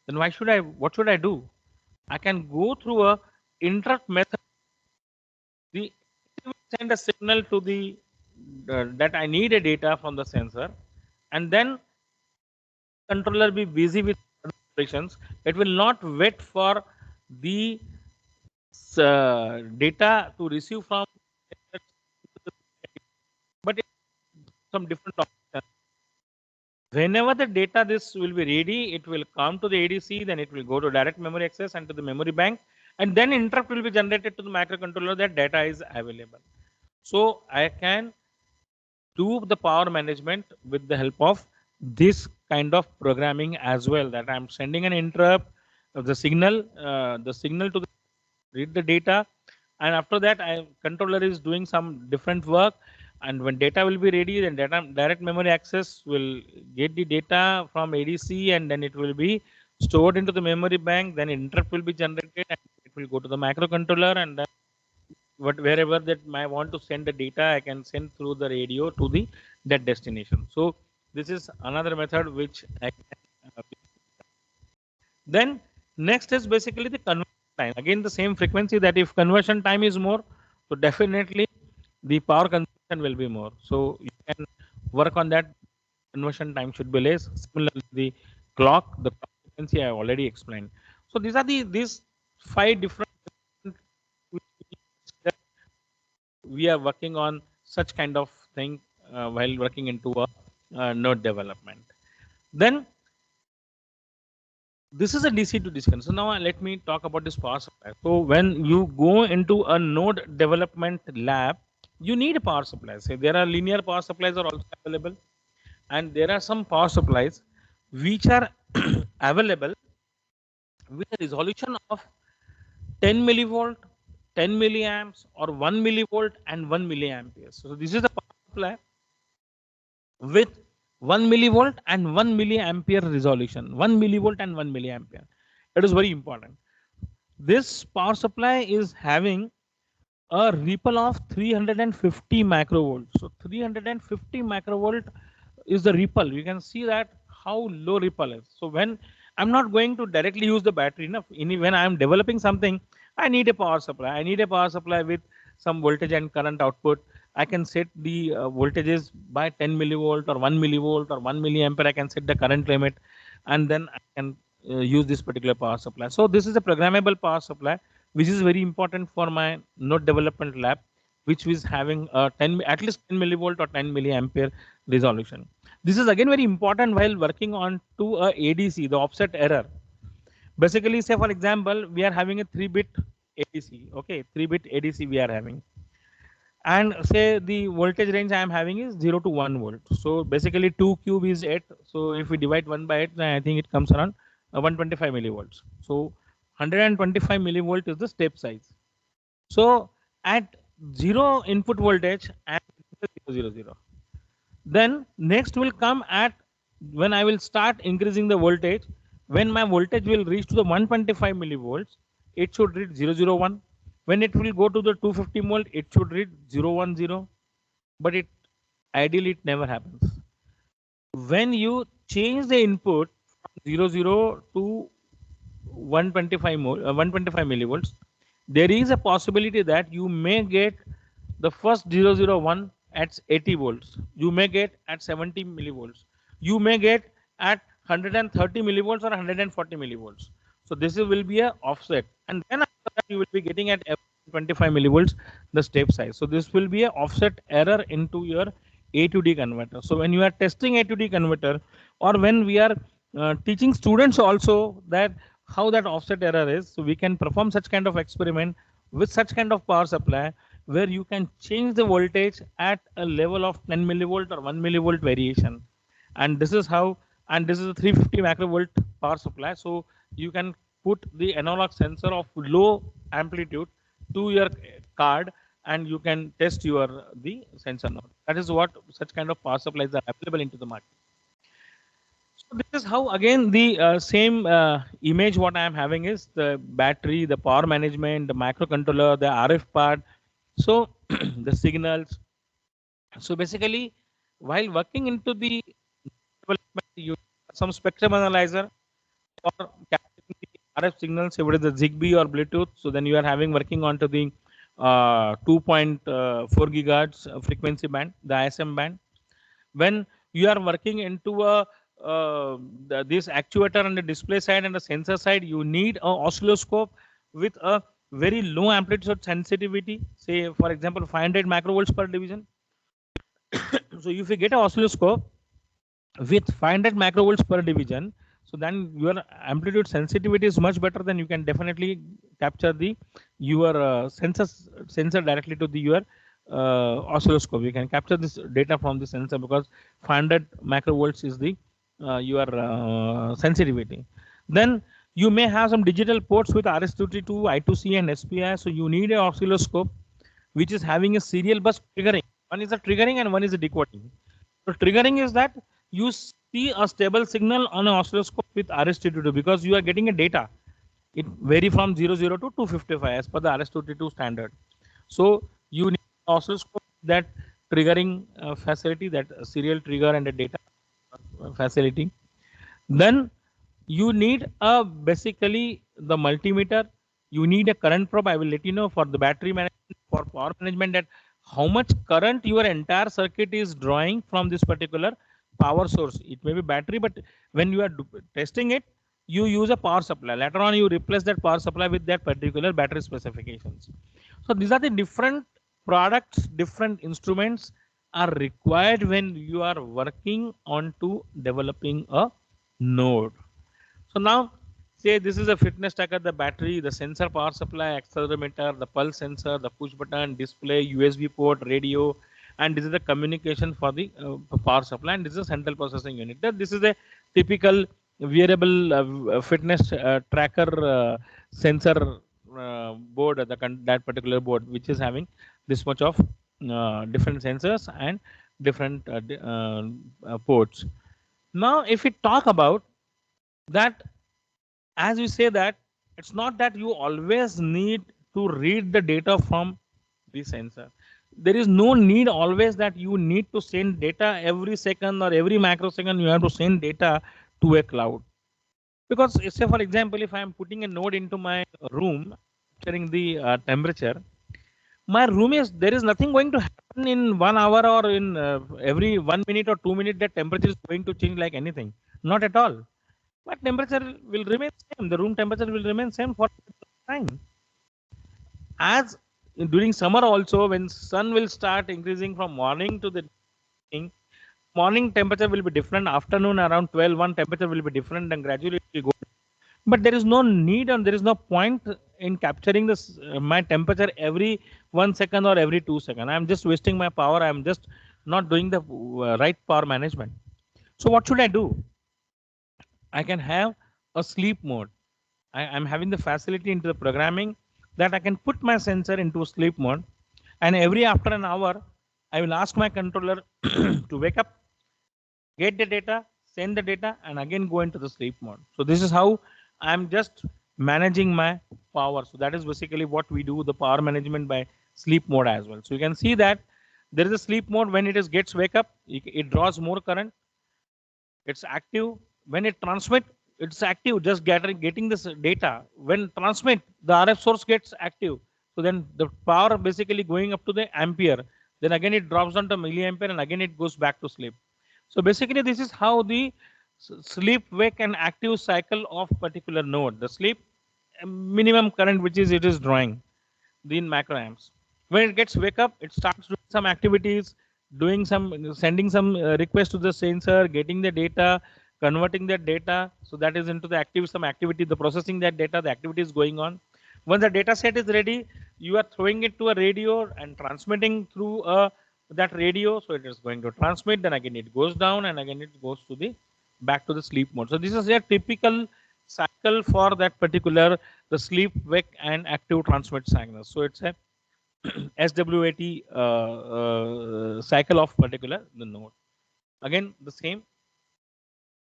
Then what should I do? I can go through a interrupt method. The it will send a signal to the that I need a data from the sensor, and then controller be busy with operations. It will not wait for the data to receive from, but some different options. Whenever the data this will be ready, it will come to the ADC, then it will go to direct memory access and to the memory bank, and then interrupt will be generated to the microcontroller that data is available. So I can do the power management with the help of this kind of programming as well, that I'm sending an interrupt of the signal to read the data, and after that controller is doing some different work, and when data will be ready, then direct memory access will get the data from ADC, and then it will be stored into the memory bank, then interrupt will be generated and it will go to the microcontroller, and then wherever that I want to send the data, I can send through the radio to that destination. So this is another method which I can then next is basically the conversion time. Again, the same frequency, that if conversion time is more, so definitely the power consumption will be more. So you can work on that. Conversion time should be less. Similarly, the clock frequency I already explained. So these are these 5 different we are working on such kind of thing while working into a node development. Then this is a DC to DC. So now let me talk about this power supply. So when you go into a node development lab, you need a power supply. So there are linear power supplies are also available, and there are some power supplies which are available with a resolution of 10 millivolt 10 milliamps or 1 millivolt and 1 milliampere. So this is the power supply with 1 millivolt and 1 milliampere resolution, 1 millivolt and 1 milliampere. It is very important. This power supply is having a ripple of 350 macrovolt. So 350 macrovolt is the ripple. You can see that how low ripple is. So when I'm not going to directly use the battery, when I'm developing something, I need a power supply. I need a power supply with some voltage and current output. I can set the voltages by 10 millivolt or 1 millivolt or 1 milliampere. I can set the current limit, and then I can use this particular power supply. So this is a programmable power supply, which is very important for my node development lab, which is having at least 10 millivolt or 10 milliampere resolution. This is again very important while working on to a ADC, the offset error. Basically, say for example, we are having a 3-bit ADC. Okay, 3-bit ADC we are having. And say the voltage range I am having is 0 to 1 volt. So basically 2 cube is 8. So if we divide 1 by 8, then I think it comes around 125 millivolts. So 125 millivolt is the step size. So at 0 input voltage and 0, 0. Then next will come at when I will start increasing the voltage. When my voltage will reach to the 125 millivolts, it should read 001. When it will go to the 250 volt, it should read 010. But ideally it never happens. When you change the input from 00 to 125 millivolts, there is a possibility that you may get the first 001 at 80 volts. You may get at 70 millivolts. You may get at 130 millivolts or 140 millivolts. So this will be a offset, and then after that you will be getting at 25 millivolts the step size. So this will be a offset error into your A to D converter. So when you are testing A to D converter, or when we are teaching students also that how that offset error is, so we can perform such kind of experiment with such kind of power supply where you can change the voltage at a level of 10 millivolt or 1 millivolt variation. And this is how, and this is a 350 macrovolt power supply. So you can put the analog sensor of low amplitude to your card and you can test the sensor node. That is what such kind of power supplies are available into the market. So this is how, again, the same image what I am having is the battery, the power management, the microcontroller, the RF part. So the signals. So basically, while working into the development, you have some spectrum analyzer for capturing the RF signals, whether it is the Zigbee or Bluetooth. So then you are having working onto the 2.4 gigahertz frequency band, the ISM band. When you are working into a this actuator on the display side and the sensor side, you need an oscilloscope with a very low amplitude sensitivity, say for example 500 macrovolts per division. So if you get an oscilloscope with 500 macrovolts per division, so then your amplitude sensitivity is much better. Then you can definitely capture your sensor directly to your oscilloscope. You can capture this data from the sensor because 500 macrovolts is the your sensitivity. Then you may have some digital ports with RS-232, I2C and SPI. So you need an oscilloscope which is having a serial bus triggering. One is a triggering and one is a decoding. So triggering is that you see a stable signal on an oscilloscope with RS-232 because you are getting a data. It vary from 00 to 255 as per the RS-232 standard. So you need an oscilloscope that triggering facility, that serial trigger and a data facility. Then you need basically the multimeter. You need a current probe. I will let you know for the battery management, for power management, that how much current your entire circuit is drawing from this particular power source. It may be battery, but when you are testing it, you use a power supply. Later on, you replace that power supply with that particular battery specifications. So these are the different products, different instruments are required when you are working on to developing a node. So now, say this is a fitness tracker, the battery, the sensor, power supply, accelerometer, the pulse sensor, the push button, display, USB port, radio, and this is the communication for the power supply, and this is a central processing unit. This is a typical wearable fitness tracker sensor board, that particular board, which is having this much of different sensors and different ports. Now, if we talk about that, as we say that it's not that you always need to read the data from the sensor. There is no need always that you need to send data every second or every microsecond. You have to send data to a cloud. Because say for example, if I am putting a node into my room, checking the temperature, my room is, there is nothing going to happen in 1 hour or in every 1 minute or 2 minutes that temperature is going to change like anything. Not at all. But temperature will remain same. The room temperature will remain same for time. As during summer also, when sun will start increasing from morning to the evening, morning temperature will be different. Afternoon around 12, temperature will be different, and gradually it will go. But there is no need and there is no point in capturing this my temperature every 1 second or every 2 seconds. I'm just wasting my power. I'm just not doing the right power management. So what should I do? I can have a sleep mode. I'm having the facility into the programming that I can put my sensor into sleep mode, and every after an hour, I will ask my controller to wake up, get the data, send the data, and again go into the sleep mode. So this is how I'm just managing my power. So that is basically what we do, the power management by sleep mode as well. So you can see that there is a sleep mode. When it gets wake up, it draws more current. It's active. When it transmit, it's active, just getting this data. When transmit, the RF source gets active. So then the power basically going up to the ampere. Then again it drops down to milliampere, and again it goes back to sleep. So basically this is how the sleep, wake, and active cycle of particular node. The sleep, minimum current which is it is drawing the macroamps. When it gets wake up, it starts doing some activities, doing some, sending some request to the sensor, getting the data, converting that data. So that is into the some activity, the processing that data, the activity is going on. Once the data set is ready, you are throwing it to a radio and transmitting through that radio. So it is going to transmit, then again it goes down, and again it goes to the back to the sleep mode. So this is a typical cycle for that particular the sleep, wake, and active transmit cycle. So it's a SWAT cycle of particular the node. Again the same.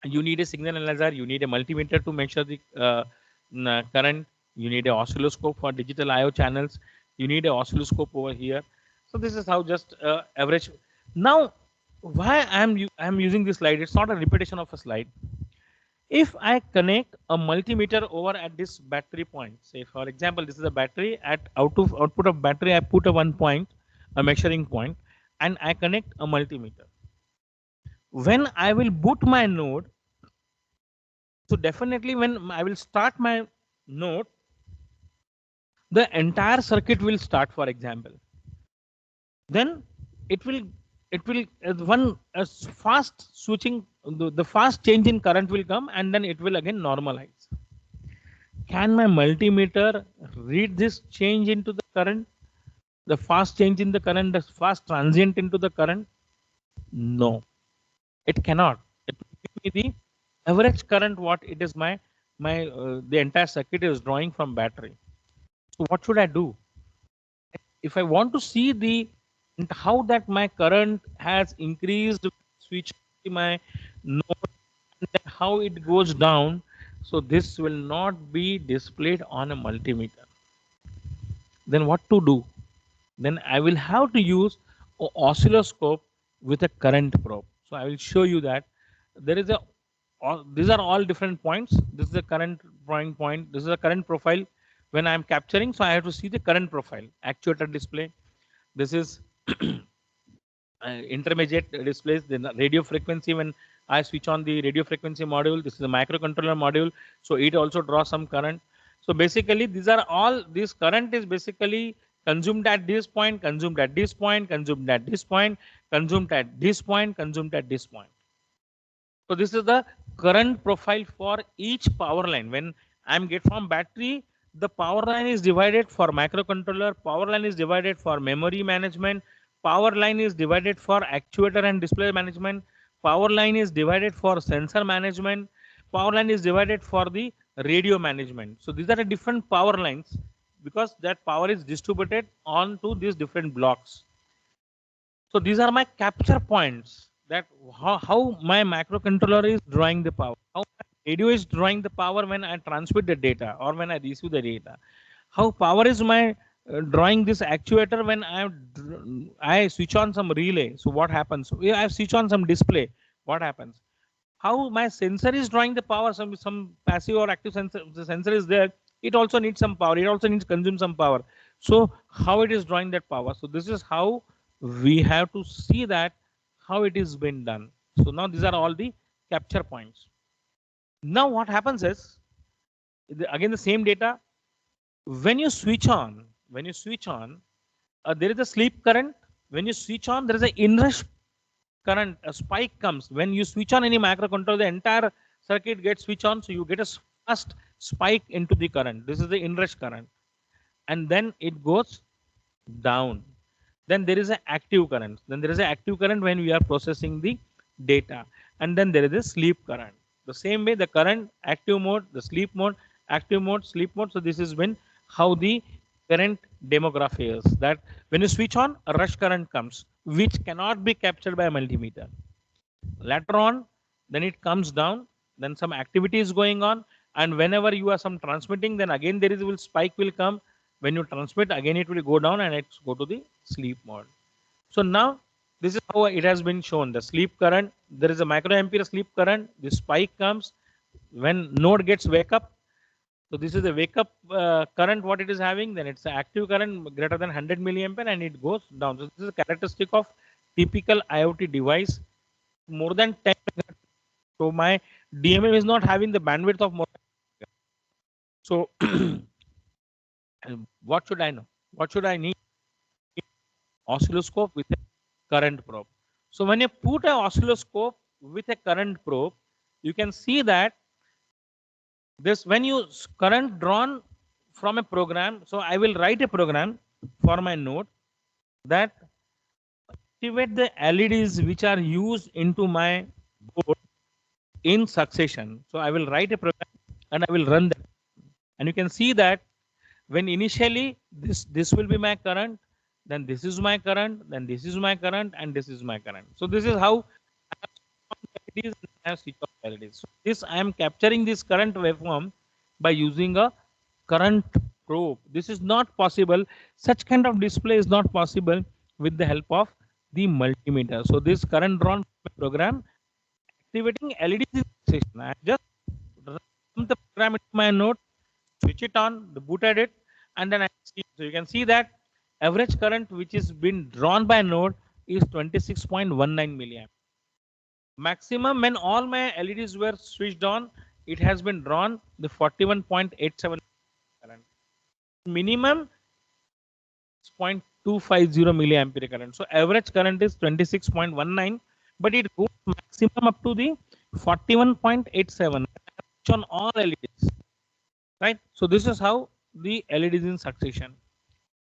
You need a signal analyzer, you need a multimeter to measure the current, you need an oscilloscope for digital IO channels, you need an oscilloscope over here. So this is how just average. Now, why I'm using this slide, it's not a repetition of a slide. If I connect a multimeter over at this battery point, say for example, this is a battery, at output of battery, I put a 1 point, a measuring point, and I connect a multimeter. When I will boot my node, so definitely when I will start my node, the entire circuit will start, for example. Then it will fast switching, the fast change in current will come, and then it will again normalize. Can my multimeter read this change into the current, the fast change in the current, the fast transient into the current? No, it cannot. It will give me the average current what it is the entire circuit is drawing from battery. So what should I do? If I want to see how that my current has increased, switch my node, and then how it goes down. So this will not be displayed on a multimeter. Then what to do? Then I will have to use an oscilloscope with a current probe. So I will show you that there is these are all different points. This is the current point. This is a current profile when I am capturing. So I have to see the current profile, actuator display. This is intermediate displays, the radio frequency. When I switch on the radio frequency module, this is a microcontroller module. So it also draws some current. So basically these are all, this current is basically consumed at this point, consumed at this point, consumed at this point, consumed at this point, consumed at this point. So this is the current profile for each power line. When I'm get from battery, the power line is divided for microcontroller, power line is divided for memory management, power line is divided for actuator and display management, power line is divided for sensor management, power line is divided for the radio management. So these are the different power lines because that power is distributed onto these different blocks. So these are my capture points, that how my microcontroller is drawing the power, how my radio is drawing the power when I transmit the data or when I receive the data, how power is my drawing this actuator when I switch on some relay. So what happens? I switch on some display. What happens? How my sensor is drawing the power, some passive or active sensor, the sensor is there, it also needs some power, it also needs to consume some power. So how it is drawing that power? So this is how we have to see that how it is been done. So now these are all the capture points. Now what happens is, again the same data, when you switch on, there is a sleep current. When you switch on, there is an inrush current, a spike comes. When you switch on any microcontroller, the entire circuit gets switched on, so you get a fast spike into the current. This is the inrush current, and then it goes down. Then there is an active current. Then there is an active current when we are processing the data, and then there is a sleep current. The same way, the current, active mode, the sleep mode, active mode, sleep mode. So this is when how the current demography is, that when you switch on, a rush current comes, which cannot be captured by a multimeter. Later on, then it comes down, then some activity is going on, and whenever you are some transmitting, then again there is will spike will come. When you transmit, again it will go down and it's go to the sleep mode. So now this is how it has been shown. The sleep current, there is a microampere sleep current. The spike comes when node gets wake up. So this is the wake up current what it is having. Then it's an active current greater than 100 milliampere and it goes down. So this is a characteristic of typical IoT device, more than 10. So my DMM is not having the bandwidth of more. So what should I know? What should I need? Oscilloscope with a current probe. So when you put an oscilloscope with a current probe, you can see that this, when you current drawn from a program. So I will write a program for my node that activate the LEDs which are used into my board in succession. So I will write a program and I will run that. And you can see that when initially this will be my current, then this is my current, then this is my current, and this is my current. So this is how LEDs and I have switch off LEDs. So this I am capturing this current waveform by using a current probe. This is not possible. Such kind of display is not possible with the help of the multimeter. So this current drawn program activating LEDs in session. I just run the program into my node, switch it on, booted it, and then I see. So you can see that average current which is been drawn by node is 26.19 milliamp. Maximum when all my LEDs were switched on, it has been drawn the 41.87 current. Minimum 0.250 milliampere current. So average current is 26.19, but it goes maximum up to the 41.87 on all LEDs. Right? So this is how the LEDs in succession.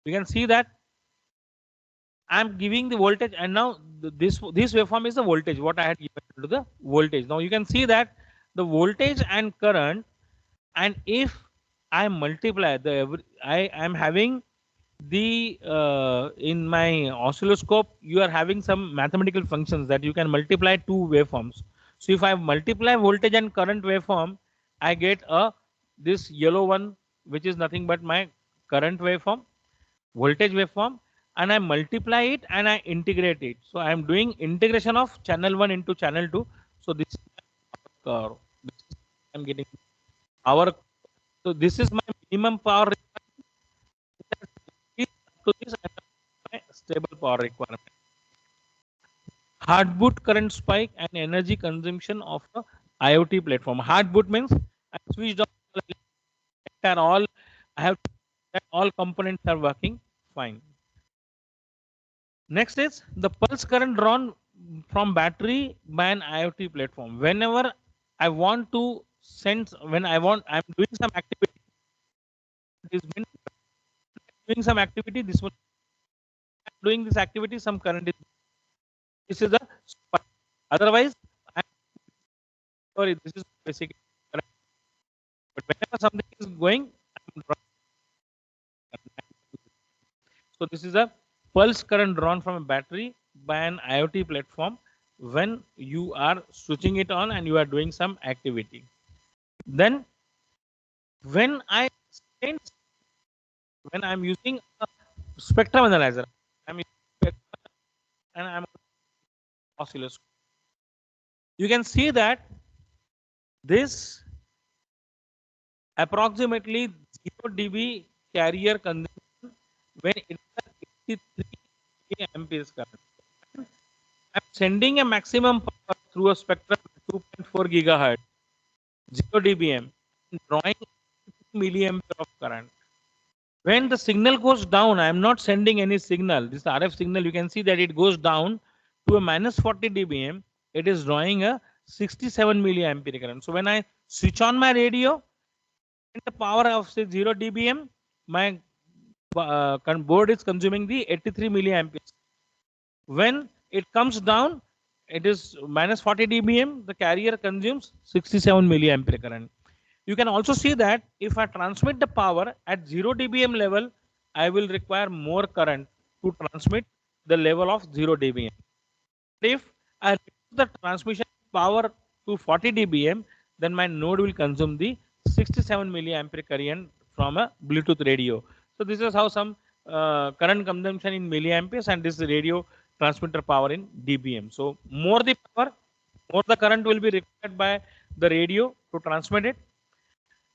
You can see that I'm giving the voltage, and now this waveform is the voltage what I had given to the voltage. Now you can see that the voltage and current, and if I multiply the I am having the in my oscilloscope you are having some mathematical functions that you can multiply two waveforms. So if I multiply voltage and current waveform, I get a this yellow one, which is nothing but my current waveform, voltage waveform, and I multiply it and I integrate it. So I am doing integration of channel 1 into channel 2. So this is curve. I'm getting our. So this is my minimum power requirement. To this I have my stable power requirement. Hard boot current spike and energy consumption of a IoT platform. Hard boot means I switched off all. I have that all components are working fine. Next is the pulse current drawn from battery by an IoT platform. Whenever I want to sense, when I'm doing some activity, this means doing some activity, this one doing this activity, some current is, this is the spike. Otherwise, sorry, this is basic current. But whenever something is going, I'm drawing. So this is a pulse current drawn from a battery by an IoT platform when you are switching it on and you are doing some activity. Then when I sense, when I'm using a spectrum analyzer, I'm using spectrum and I'm oscilloscope. You can see that this approximately 0 dB carrier consumption when it is 83 amperes current. I'm sending a maximum power through a spectrum at 2.4 gigahertz, 0 dBm, drawing milliampere of current. When the signal goes down, I am not sending any signal. This RF signal, you can see that it goes down to a minus 40 dBm. It is drawing a 67 milliampere current. So when I switch on my radio, the power of say 0 dBm, my board is consuming the 83 milliamperes. When it comes down, it is minus 40 dBm, the carrier consumes 67 milliampere current. You can also see that if I transmit the power at 0 dBm level, I will require more current to transmit the level of 0 dBm. If I reduce the transmission power to 40 dBm, then my node will consume the 67 milliampere current from a Bluetooth radio. So this is how some current consumption in milliamperes and this radio transmitter power in dBm. So more the power, more the current will be required by the radio to transmit it.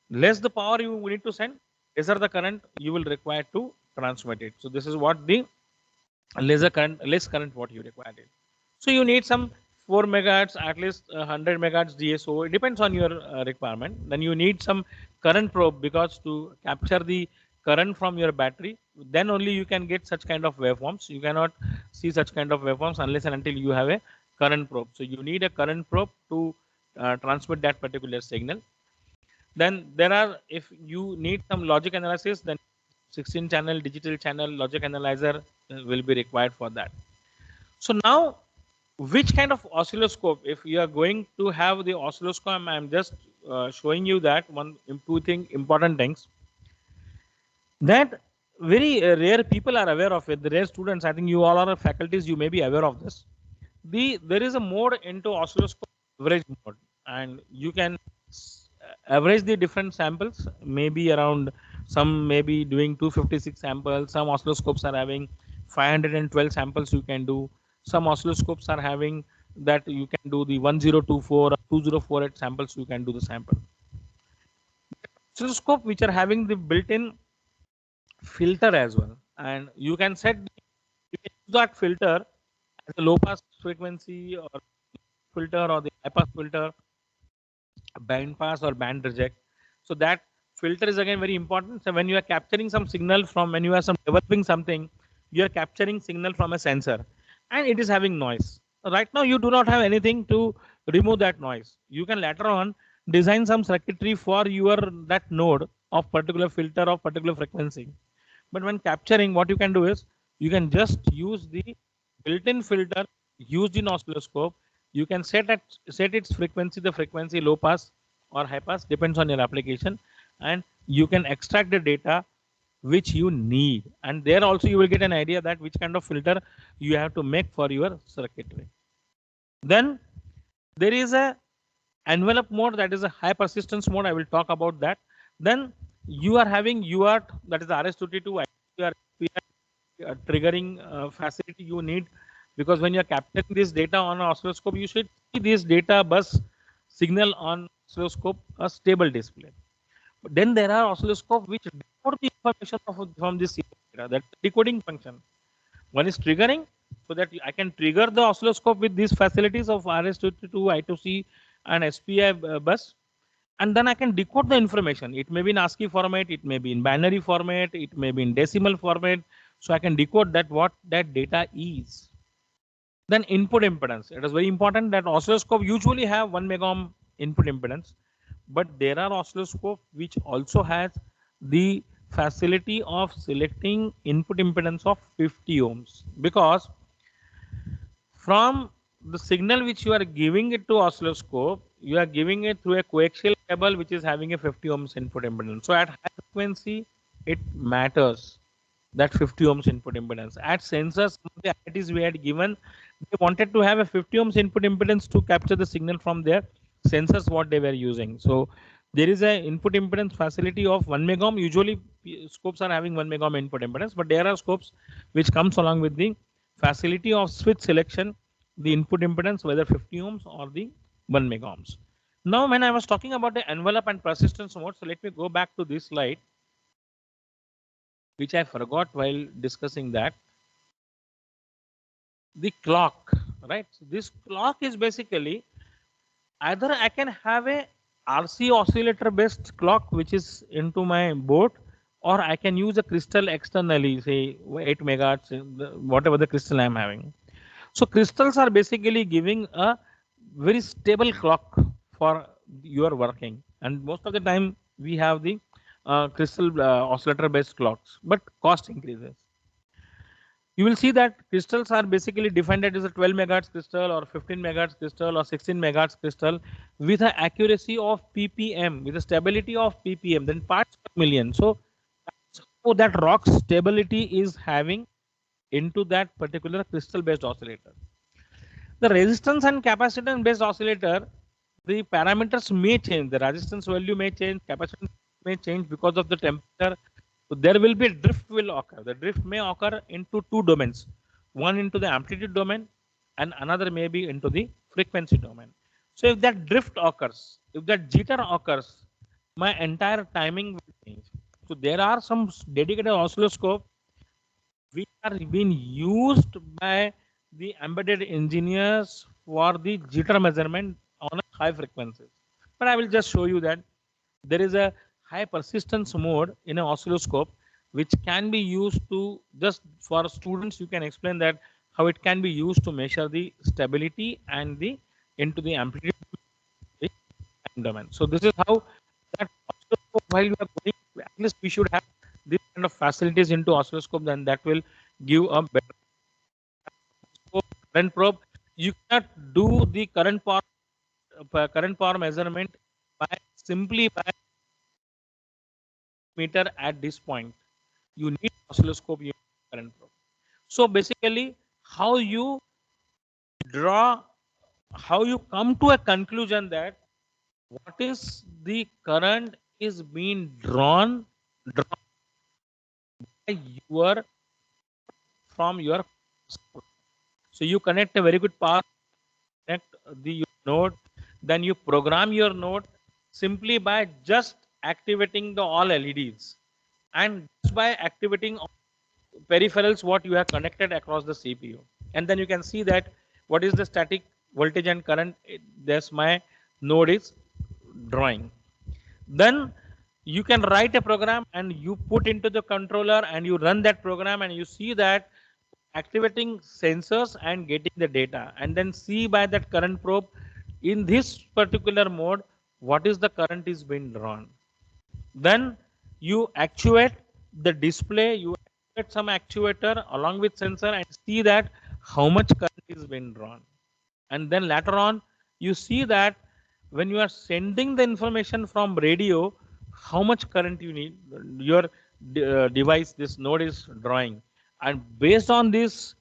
Less the power you need to send, lesser the current you will require to transmit it. So this is what the less current what you require it. So you need some 4 megahertz, at least 100 megahertz DSO. It depends on your requirement. Then you need some current probe because to capture the current from your battery, then only you can get such kind of waveforms. You cannot see such kind of waveforms unless and until you have a current probe. So you need a current probe to transmit that particular signal. Then there are, if you need some logic analysis, then 16 channel digital channel logic analyzer will be required for that. So now, which kind of oscilloscope, if you are going to have the oscilloscope, I'm just showing you that important things that very rare people are aware of it. The rare students, I think you all are faculties, you may be aware of this. There is a mode into oscilloscope average mode, and you can average the different samples, maybe around some maybe doing 256 samples, some oscilloscopes are having 512 samples you can do, some oscilloscopes are having that you can do the 1024 or 2048 samples you can do the sample. Oscilloscope which are having the built-in filter as well, and you can set that filter as a low pass frequency or filter or the high pass filter, band pass or band reject. So that filter is again very important. So when you are capturing some signal from, when you are developing something, you are capturing signal from a sensor and it is having noise. Right now you do not have anything to remove that noise. You can later on design some circuitry for your that node of particular filter of particular frequency. But when capturing, what you can do is you can just use the built-in filter used in oscilloscope. You can set its frequency, the frequency low pass or high pass, depends on your application, and you can extract the data which you need. And there also you will get an idea that which kind of filter you have to make for your circuitry. Then there is a envelope mode, that is a high persistence mode. I will talk about that. Then you are having UART, that is RS-232 triggering facility you need, because when you are capturing this data on an oscilloscope, you should see this data bus signal on oscilloscope a stable display. But then there are oscilloscope which decode the information from this data, that decoding function. One is triggering, so that I can trigger the oscilloscope with these facilities of RS-232, I2C and SPI bus, and then I can decode the information. It may be in ASCII format, it may be in binary format, it may be in decimal format. So I can decode that what that data is. Then input impedance. It is very important that oscilloscope usually have 1 mega ohm input impedance, but there are oscilloscope which also has the facility of selecting input impedance of 50 ohms, because from the signal which you are giving it to oscilloscope, you are giving it through a coaxial cable which is having a 50 ohms input impedance. So at high frequency, it matters. that 50 ohms input impedance. At sensors, some of the IITs we had given, they wanted to have a 50 ohms input impedance to capture the signal from their sensors what they were using. So there is a input impedance facility of 1 mega ohm. Usually scopes are having 1 mega ohm input impedance, but there are scopes which comes along with the facility of switch selection, the input impedance, whether 50 ohms or the 1 mega ohms. Now, when I was talking about the envelope and persistence mode, so let me go back to this slide, which I forgot while discussing that. The clock, right? So this clock is basically either I can have a RC oscillator based clock which is into my board, or I can use a crystal externally, say 8 megahertz, whatever the crystal I'm having. So crystals are basically giving a very stable clock for your working, and most of the time we have the crystal oscillator based clocks, but cost increases. You will see that crystals are basically defined as a 12 megahertz crystal or 15 megahertz crystal or 16 megahertz crystal with an accuracy of ppm, with a stability of ppm, then parts per million. So that rock stability is having into that particular crystal based oscillator. The resistance and capacitance based oscillator, the parameters may change. The resistance value may change, capacitance may change because of the temperature. So there will be drift will occur. The drift may occur into two domains, one into the amplitude domain and another may be into the frequency domain. So if that drift occurs, if that jitter occurs, my entire timing will change. So there are some dedicated oscilloscope which are being used by the embedded engineers for the jitter measurement on a high frequencies. But I will just show you that there is a high persistence mode in an oscilloscope which can be used to, just for students you can explain that how it can be used to measure the stability and the into the amplitude domain. So this is how that oscilloscope, while you are going, at least we should have this kind of facilities into oscilloscope, then that will give a better current probe. You cannot do the current power measurement by simply by meter at this point. You need oscilloscope, you need current probe. So basically, how you draw, how you come to a conclusion that what is the current is being drawn by your from your. So you connect a very good power, connect the node, then you program your node simply by just activating the all LEDs, and just by activating peripherals what you have connected across the CPU, and then you can see that what is the static voltage and current. There's my node is drawing. Then you can write a program and you put into the controller and you run that program and you see that activating sensors and getting the data, and then see by that current probe in this particular mode what is the current is being drawn. Then you actuate the display, you activate some actuator along with sensor and see that how much current is being drawn. And then later on you see that when you are sending the information from radio, how much current you need, your device, this node is drawing. And based on this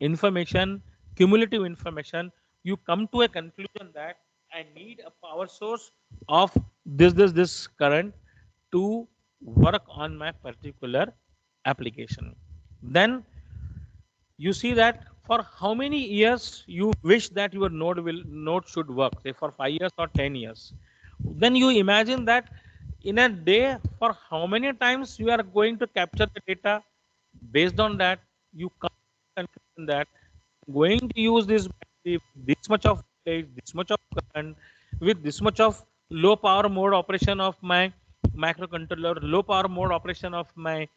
information, cumulative information, you come to a conclusion that I need a power source of this current to work on my particular application. Then you see that for how many years you wish that your node should work, say for 5 years or 10 years. Then you imagine that in a day for how many times you are going to capture the data. Based on that you come to the conclusion that going to use this battery, this much of voltage, this much of current, with this much of low power mode operation of my microcontroller, low power mode operation of my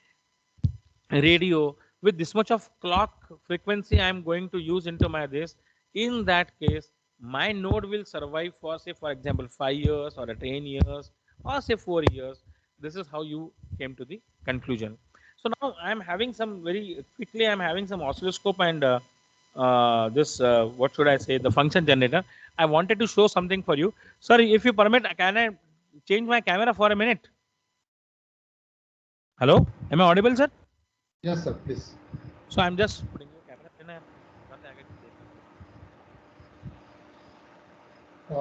radio, with this much of clock frequency I am going to use into my this. In that case, my node will survive for, say for example 5 years or 10 years or say 4 years. This is how you came to the conclusion. So now I am having some very quickly, I am having some oscilloscope and this what should I say, the function generator. I wanted to show something for you. Sorry, if you permit, can I change my camera for a minute? Hello, am I audible, sir? Yes, sir, please. So I'm just putting your camera in a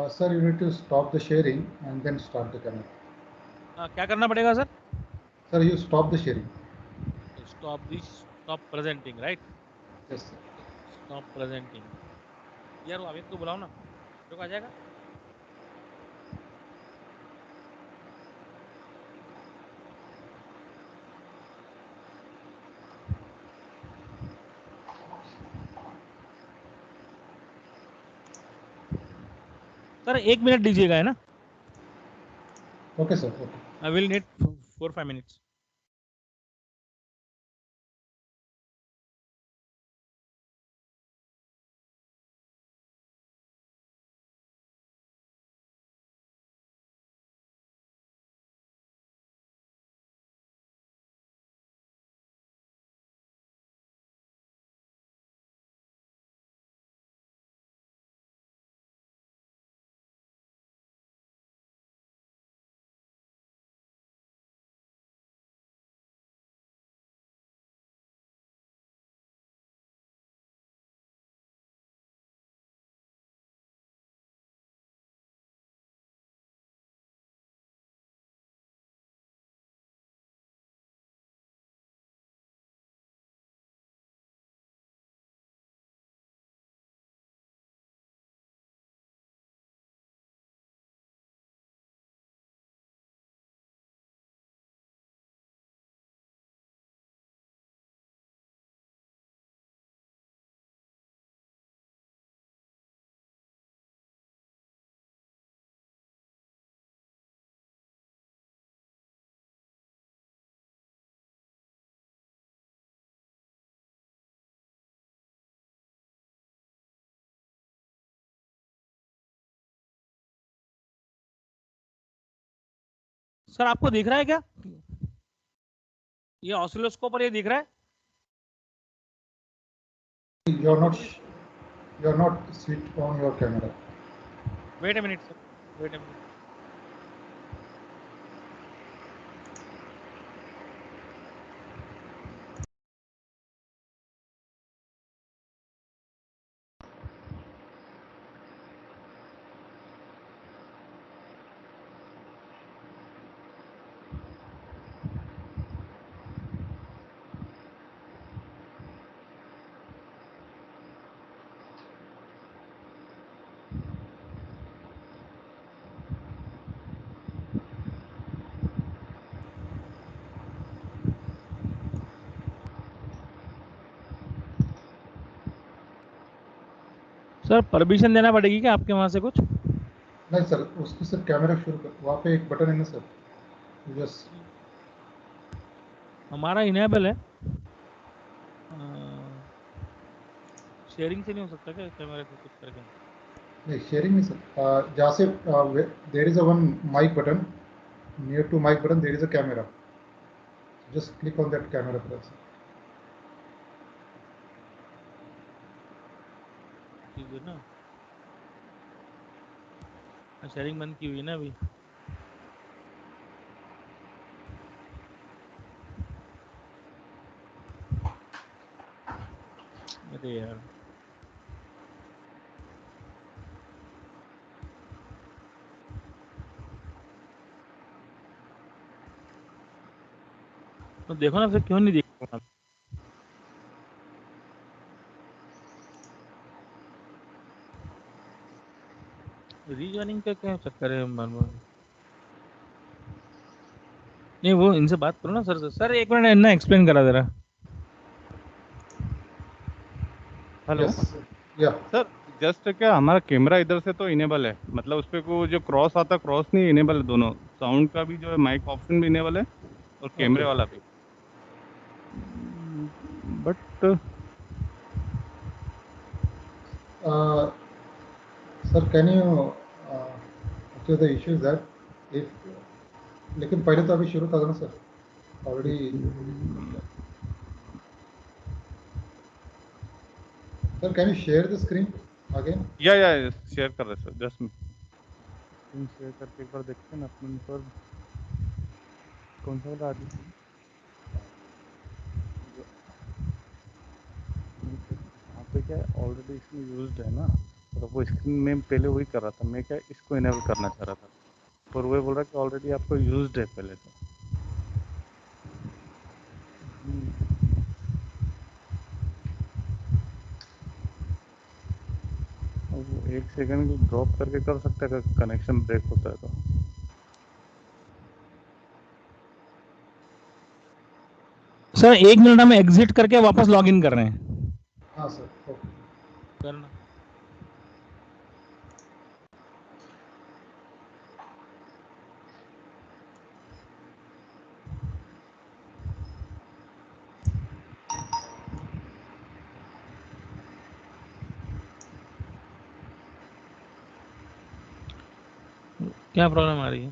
Sir, you need to stop the sharing and then start the camera. क्या करना पड़ेगा sir? Sir, you stop the sharing. Stop presenting, right? Yes, sir. Stop presenting. यार वो अमित को बुलाओ ना, जो आ जाएगा. सर 1 मिनट दीजिएगा, है ना? Okay, sir. Okay. I will need 4-5 minutes. Sir आपको दिख रहा है क्या? ये ऑसिलोस्कोप पर ये दिख रहा है? You're not switched on your camera. Wait a minute, sir. Wait a minute. Sir permission देना पड़ेगी क्या आपके वहां से कुछ? नहीं सर, उसको सिर्फ कैमरा शुरू कर, वहाँ पे एक बटन है ना सर, जस्ट हमारा इनेबल है, शेयरिंग से नहीं हो सकता क्या कैमरे को कुछ करके? नहीं शेयरिंग नहीं सर, जहाँ से there is a one mic button, near to mic button there is a camera, just click on that camera button sir. ठीक है ना, शेयरिंग बंद की हुई है ना अभी. अरे यार, तो देखो ना फिर क्यों नहीं देख रहा? रीजॉइनिंग का क्या चक्कर है बार बार? नहीं वो इनसे बात करो ना सर से. सर एक मिनट इतना एक्सप्लेन करा जरा. हेलो या सर, जस्ट क्या हमारा कैमरा इधर से तो इनेबल है, मतलब उस पर को जो क्रॉस आता क्रॉस नहीं इनेबल है, दोनों साउंड का भी जो है माइक ऑप्शन भी इनेबल है और कैमरे वाला भी. But sir can you actually the issue is that if, लेकिन पहले तो अभी शुरू था ना sir already. Sir can you share the screen again? या शेयर कर रहे सर, जस्ट स्क्रीन शेयर करके एक बार देखते हैं ना अपने पर कौन सा वाला आदि. क्या ऑलरेडी इसमें यूज्ड है ना, तो वो स्क्रीन में पहले वही कर रहा था, मैं क्या इसको इनेबल करना चाह रहा था, पर वो बोल रहा कि ऑलरेडी आपको यूज्ड है पहले से। वो 1 सेकंड ड्रॉप करके कर सकता है अगर कनेक्शन ब्रेक होता है तो। सर 1 मिनट हम एग्जिट करके वापस लॉग इन कर रहे हैं। हाँ सर, ओके। करना क्या प्रॉब्लम आ रही है?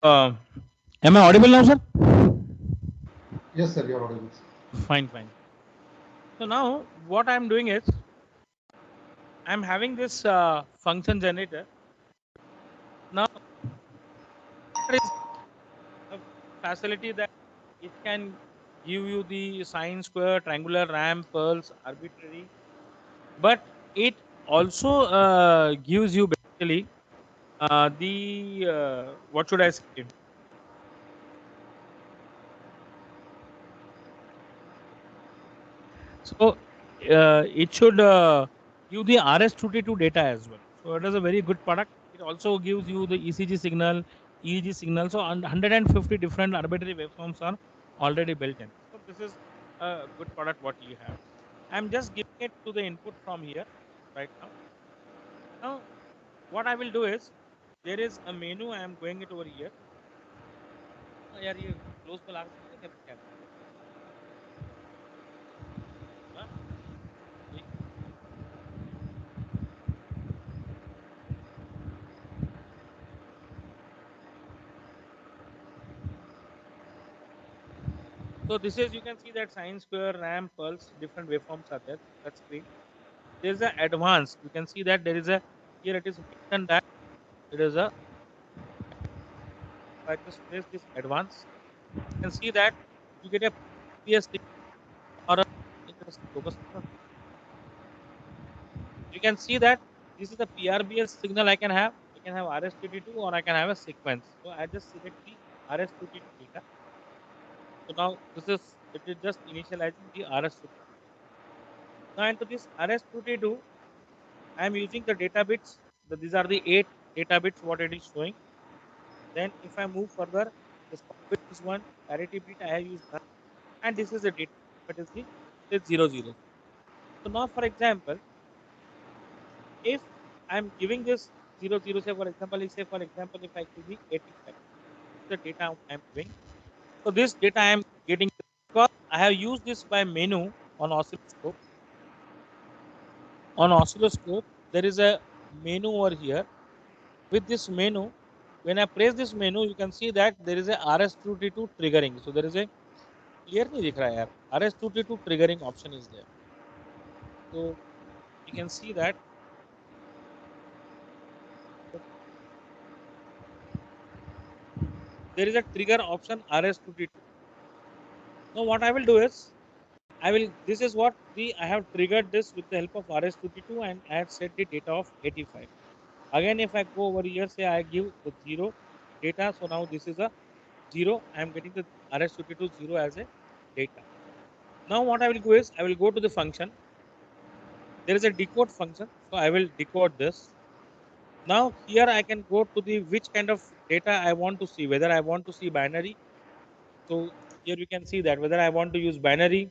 Am I audible now, sir? Yes, sir, you're audible. Fine. So now what I'm doing is I'm having this function generator. Now there is a facility that it can give you the sine, square, triangular, ramp, pulse, arbitrary, but it also gives you basically the what should I say? So it should give the RS-232 data as well. So it is a very good product. It also gives you the ECG signal, EEG signal. So 150 different arbitrary waveforms are already built in. So this is a good product what you have. I'm just giving it to the input from here right now. Now what I will do is there is a menu. I am going it over here. Oh, यार ये close को ला सकते हैं क्या? हाँ? So this is, you can see that sine, square, ramp, pulse, different waveforms are there. That's screen. There is a advanced. You can see that there is a, here it is mentioned that it is a, if I just press this advanced, you can see that you get a PS or a interesting focus. You can see that this is the PRBS signal I can have. I can have RS-232 or I can have a sequence. So I just select the RS-232 data. So now this is, it is just initializing the RS-232. Now into this RS-232, I am using the data bits. These are the 8 data bits what it is showing. Then if I move further, the stop bit is 1, parity bit I have used none, and this is the data, but is the, it is 0, 0. So now for example, if I am giving this 0, 0, say for example, if I give the 85, the data I am giving. So this data I am getting because I have used this by menu on oscilloscope. On oscilloscope, there is a menu over here. With this menu, when I press this menu, you can see that there is a RS-232 triggering. So there is a clear नहीं दिख रहा है यार. RS232 triggering option is there. So you can see that there is a trigger option RS232. Now what I will do is this is what I have triggered this with the help of RS232 and I have set the data of 85. Again, if I go over here, say I give the 0 data. So now this is a 0. I am getting the RS232 0 as a data. Now what I will do is I will go to the function. There is a decode function. So I will decode this. Now here I can go to the which kind of data I want to see, whether I want to see binary. So here you can see that whether I want to use binary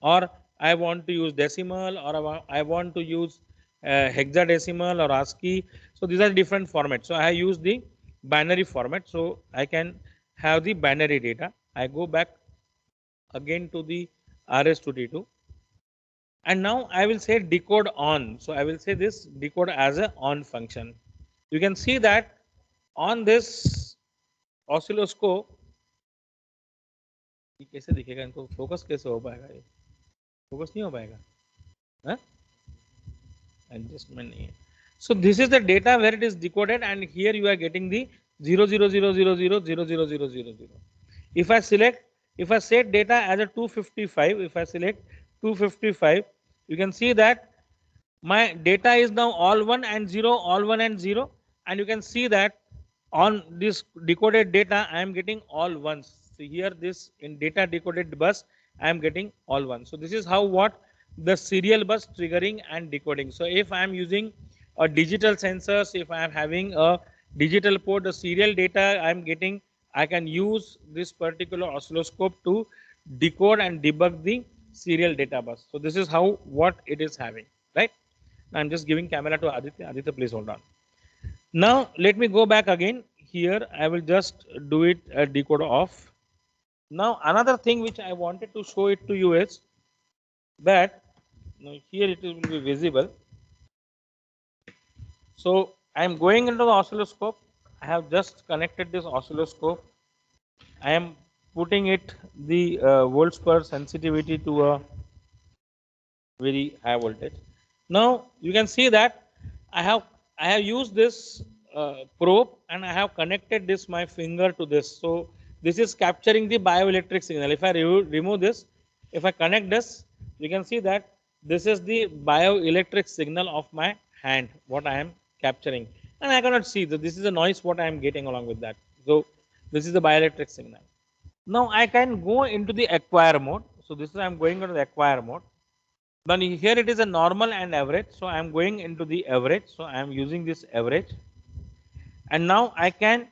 or I want to use decimal or I want to use hexadecimal or ASCII. So these are different formats. So I use the binary format. So I can have the binary data. I go back again to the RS232 and now I will say decode on. So I will say this decode as a on function. You can see that on this oscilloscope ये कैसे दिखेगा, इनको focus कैसे हो पाएगा, ये focus नहीं हो पाएगा, हाँ? Adjustment नहीं है. So this is the data where it is decoded and here you are getting the 00000000000. If I set data as a 255, if I select 255, you can see that my data is now all 1 and 0, all 1 and 0, and you can see that on this decoded data I am getting all ones. So here this in data decoded bus I am getting all ones. So this is how what the serial bus triggering and decoding. So if I am using a digital sensors, if I am having a digital port, the serial data I am getting, I can use this particular oscilloscope to decode and debug the serial data bus. So this is how what it is having, right? I'm just giving camera to Aditya. Aditya, please hold on. Now let me go back again. Here I will just do it decode off. Now another thing which I wanted to show it to you is that now here it will be visible. So I am going into the oscilloscope. I have just connected this oscilloscope. I am putting it the volts per sensitivity to a very high voltage. Now you can see that I have used this probe and I have connected this my finger to this. So this is capturing the bioelectric signal. If I remove this, if I connect this, you can see that this is the bioelectric signal of my hand, what I am capturing. And I cannot see that this is the noise what I am getting along with that. So this is the bioelectric signal. Now I can go into the acquire mode. So this is I am going into the acquire mode. Then here it is a normal and average. So I am going into the average. So I am using this average. And now I can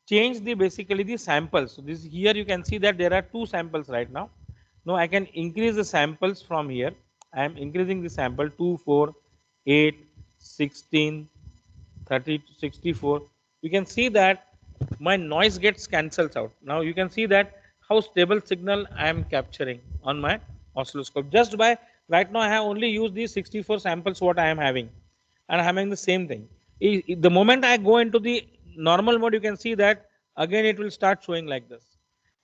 change the basically the samples. So this here you can see that there are two samples right now. Now I can increase the samples from here. I am increasing the sample 2, 4, 8, 16, 30, 64. You can see that my noise gets cancels out. Now you can see that how stable signal I am capturing on my oscilloscope. Just by right now I have only used these 64 samples what I am having and I am having the same thing. The moment I go into the normal mode, you can see that again it will start showing like this.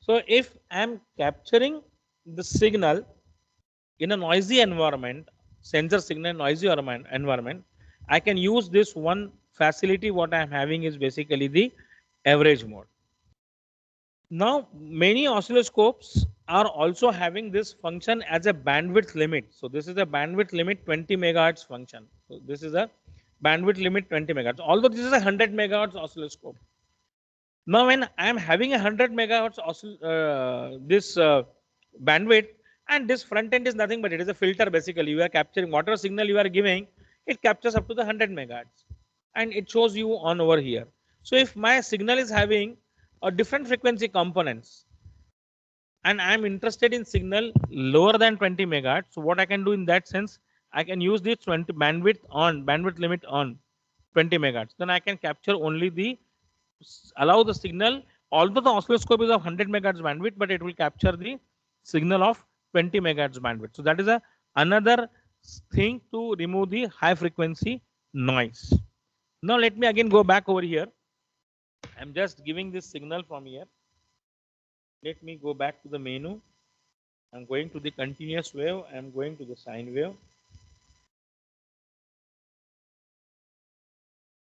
So if I am capturing the signal in a noisy environment, sensor signal noisy environment, I can use this one facility what I am having is basically the average mode. Now many oscilloscopes are also having this function as a bandwidth limit. So this is a bandwidth limit 20 megahertz function. So this is a bandwidth limit 20 megahertz. Although this is a 100 megahertz oscilloscope. Now when I am having a 100 megahertz bandwidth, and this front end is nothing but it is a filter basically. You are capturing whatever signal you are giving, it captures up to the 100 megahertz and it shows you on over here. So if my signal is having a different frequency components and I am interested in signal lower than 20 megahertz, so what I can do in that sense, I can use this bandwidth limit on 20 megahertz. Then I can capture only allow the signal, although the oscilloscope is of 100 megahertz bandwidth, but it will capture the signal of 20 megahertz bandwidth. So that is another thing to remove the high frequency noise. Now let me again go back over here. I'm just giving this signal from here. Let me go back to the menu. I'm going to the continuous wave. I'm going to the sine wave.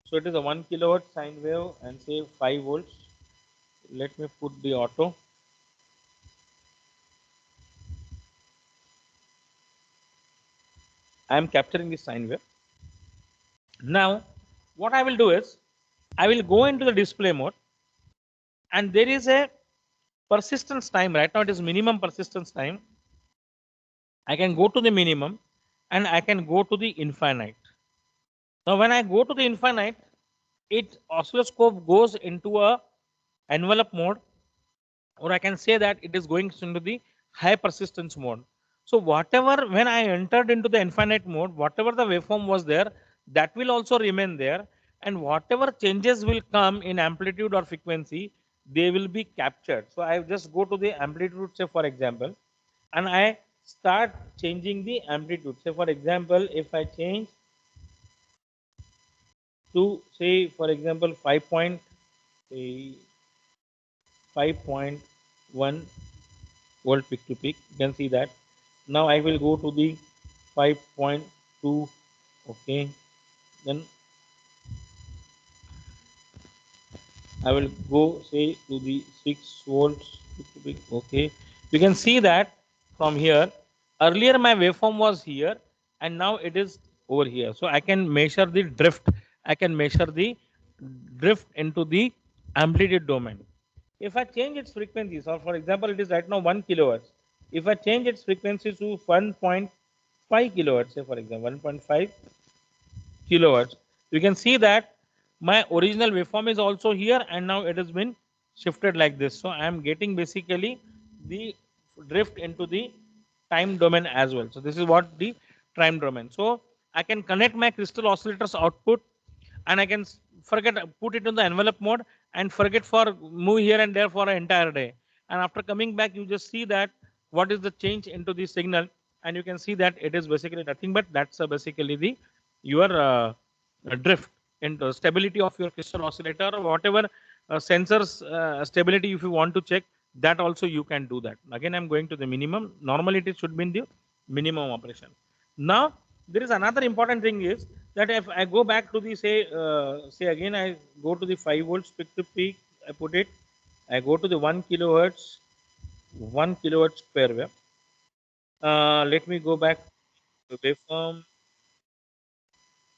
So it is a 1 kilowatt sine wave and say 5 volts. Let me put the auto. I am capturing the sine wave. Now, what I will do is, I will go into the display mode, and there is a persistence time. Right now it is minimum persistence time. I can go to the minimum and I can go to the infinite. Now when I go to the infinite, it oscilloscope goes into a envelope mode, or I can say that it is going into the high persistence mode. So whatever, when I entered into the infinite mode, whatever the waveform was there, that will also remain there, and whatever changes will come in amplitude or frequency, they will be captured. So I just go to the amplitude, say for example, and I start changing the amplitude. Say for example, if I change to say for example 5.1 volt peak to peak, you can see that. Now I will go to the 5.2. Okay, then I will go say to the 6 volts peak to peak. Okay, you can see that from here. Earlier my waveform was here, and now it is over here. So I can measure the drift. I can measure the drift into the amplitude domain. If I change its frequency, so for example, it is right now 1 kilohertz. If I change its frequency to 1.5 kilohertz, say for example 1.5 kilohertz, you can see that my original waveform is also here, and now it has been shifted like this. So I am getting basically the drift into the time domain as well. So this is what the time domain. So I can connect my crystal oscillators output, and I can forget, put it in the envelope mode and forget for move here and there for an entire day. And after coming back, you just see that what is the change into the signal, and you can see that it is basically nothing but that's basically the your drift into stability of your crystal oscillator, or whatever sensors stability if you want to check, that also you can do that. Again, I'm going to the minimum. Normally it should be in the minimum operation. Now there is another important thing is that if I go back to the say again, I go to the 5 volts peak to peak, I put it, I go to the 1 kilohertz, 1 kilohertz square wave. Let me go back to waveform.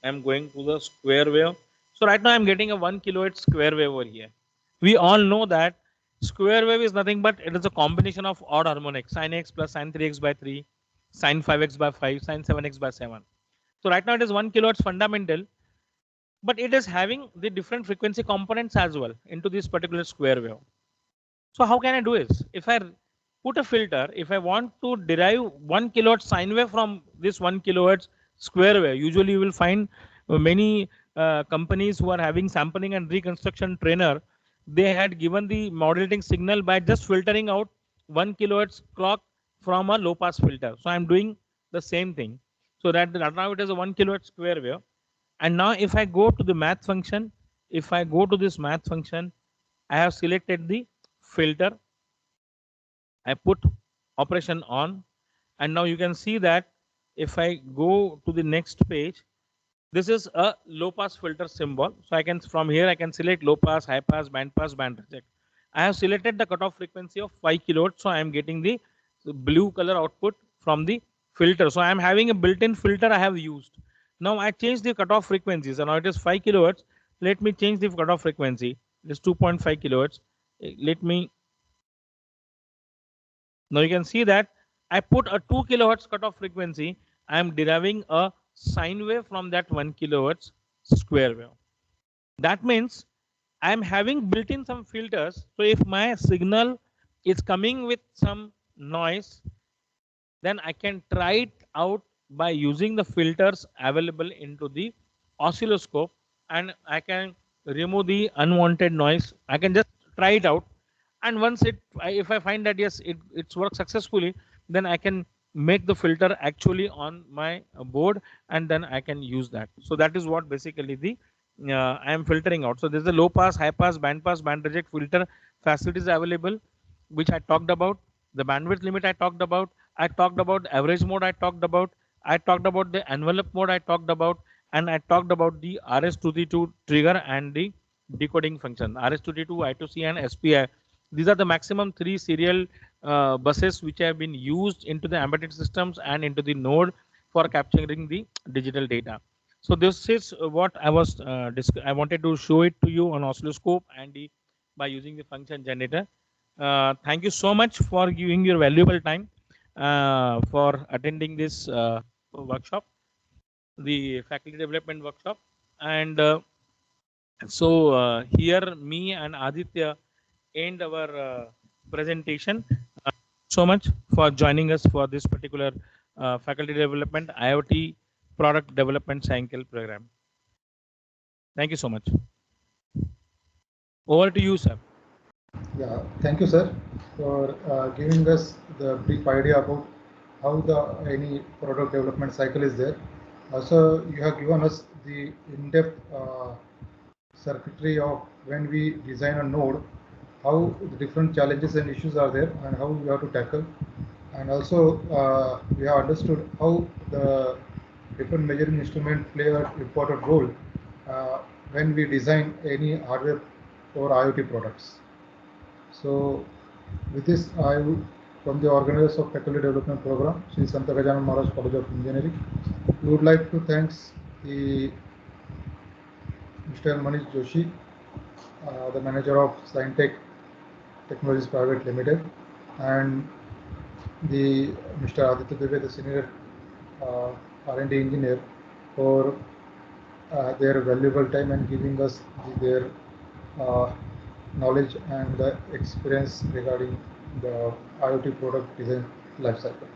I'm going to the square wave. So right now I'm getting a 1 kilohertz square wave over here. We all know that square wave is nothing but it is a combination of odd harmonics, sin x plus sin 3x by 3, sin 5x by 5, sin 7x by 7. So right now it is 1 kilohertz fundamental, but it is having the different frequency components as well into this particular square wave. So how can I do this? If I put a filter, if I want to derive 1 kilohertz sine wave from this 1 kilohertz square wave, usually you will find many companies who are having sampling and reconstruction trainer, they had given the modulating signal by just filtering out 1 kilohertz clock from a low pass filter. So I'm doing the same thing. So that now it is a 1 kilohertz square wave. And now if I go to the math function, if I go to this math function, I have selected the filter. I put operation on, and now you can see that if I go to the next page, this is a low pass filter symbol. So I can, from here, I can select low pass, high pass, band reject. I have selected the cutoff frequency of 5 kilohertz. So I am getting the blue color output from the filter. So I am having a built-in filter I have used. Now I change the cutoff frequency. So now it is 5 kilohertz. Let me change the cutoff frequency. It is 2.5 kilohertz. Let me, now you can see that I put a 2 kilohertz cutoff frequency. I am deriving a sine wave from that 1 kilohertz square wave. That means I am having built in some filters. So if my signal is coming with some noise, then I can try it out by using the filters available into the oscilloscope, and I can remove the unwanted noise. I can just try it out, and once if I find that yes, it's worked successfully, then I can make the filter actually on my board, and then I can use that. So that is what basically the I am filtering out. So there's a low pass, high pass, band reject filter facilities available. which I talked about, the bandwidth limit I talked about average mode I talked about the envelope mode I talked about, and I talked about the RS-232 trigger and the decoding function, RS-232, I2C and SPI. These are the maximum 3 serial buses which have been used into the embedded systems and into the node for capturing the digital data. So this is what I wanted to show it to you on oscilloscope and by using the function generator. Thank you so much for giving your valuable time for attending this workshop, the faculty development workshop. And here me and Aditya end our presentation. So much for joining us for this particular faculty development IoT product development cycle program. Thank you so much. Over to you, sir. Yeah, thank you, sir, for giving us the brief idea about how any product development cycle is there. Also, you have given us the in-depth circuitry of when we design a node, how the different challenges and issues are there, and how we have to tackle. And also, we have understood how the different measuring instruments play an important role when we design any hardware or IoT products. So, with this, I would, from the organizers of Faculty Development Program, Sri Santa Gajanan Maharaj College of Engineering, we would like to thank the Mr. Manish Joshi, the manager of Scientech Technologies Private Limited, and the Mr. Aditya Dubey, the senior R&D engineer, for their valuable time and giving us their knowledge and the experience regarding the IoT product design lifecycle.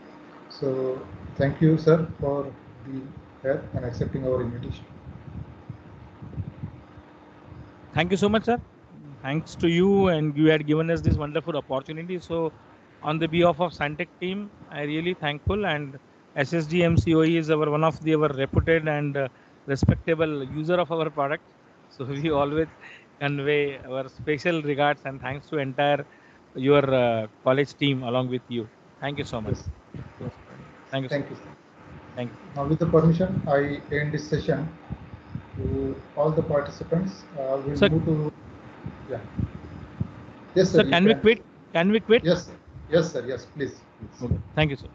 So thank you, sir, for being here and accepting our invitation. Thank you so much, sir. Thanks to you, and you had given us this wonderful opportunity. So on the behalf of Scientech team, I really thankful, and SSD MCOE is our one of the our reputed and respectable user of our product. So we always convey our special regards and thanks to entire your college team along with you. Thank you so much. Yes. Thank you. Thank you, sir. Thank you. Now, with the permission, I end this session. To all the participants, we'll Sir, move to. Yeah. Yes, sir. Sir, can we quit? Can we quit? Yes. Yes, sir. Yes, please. Okay. Thank you, sir.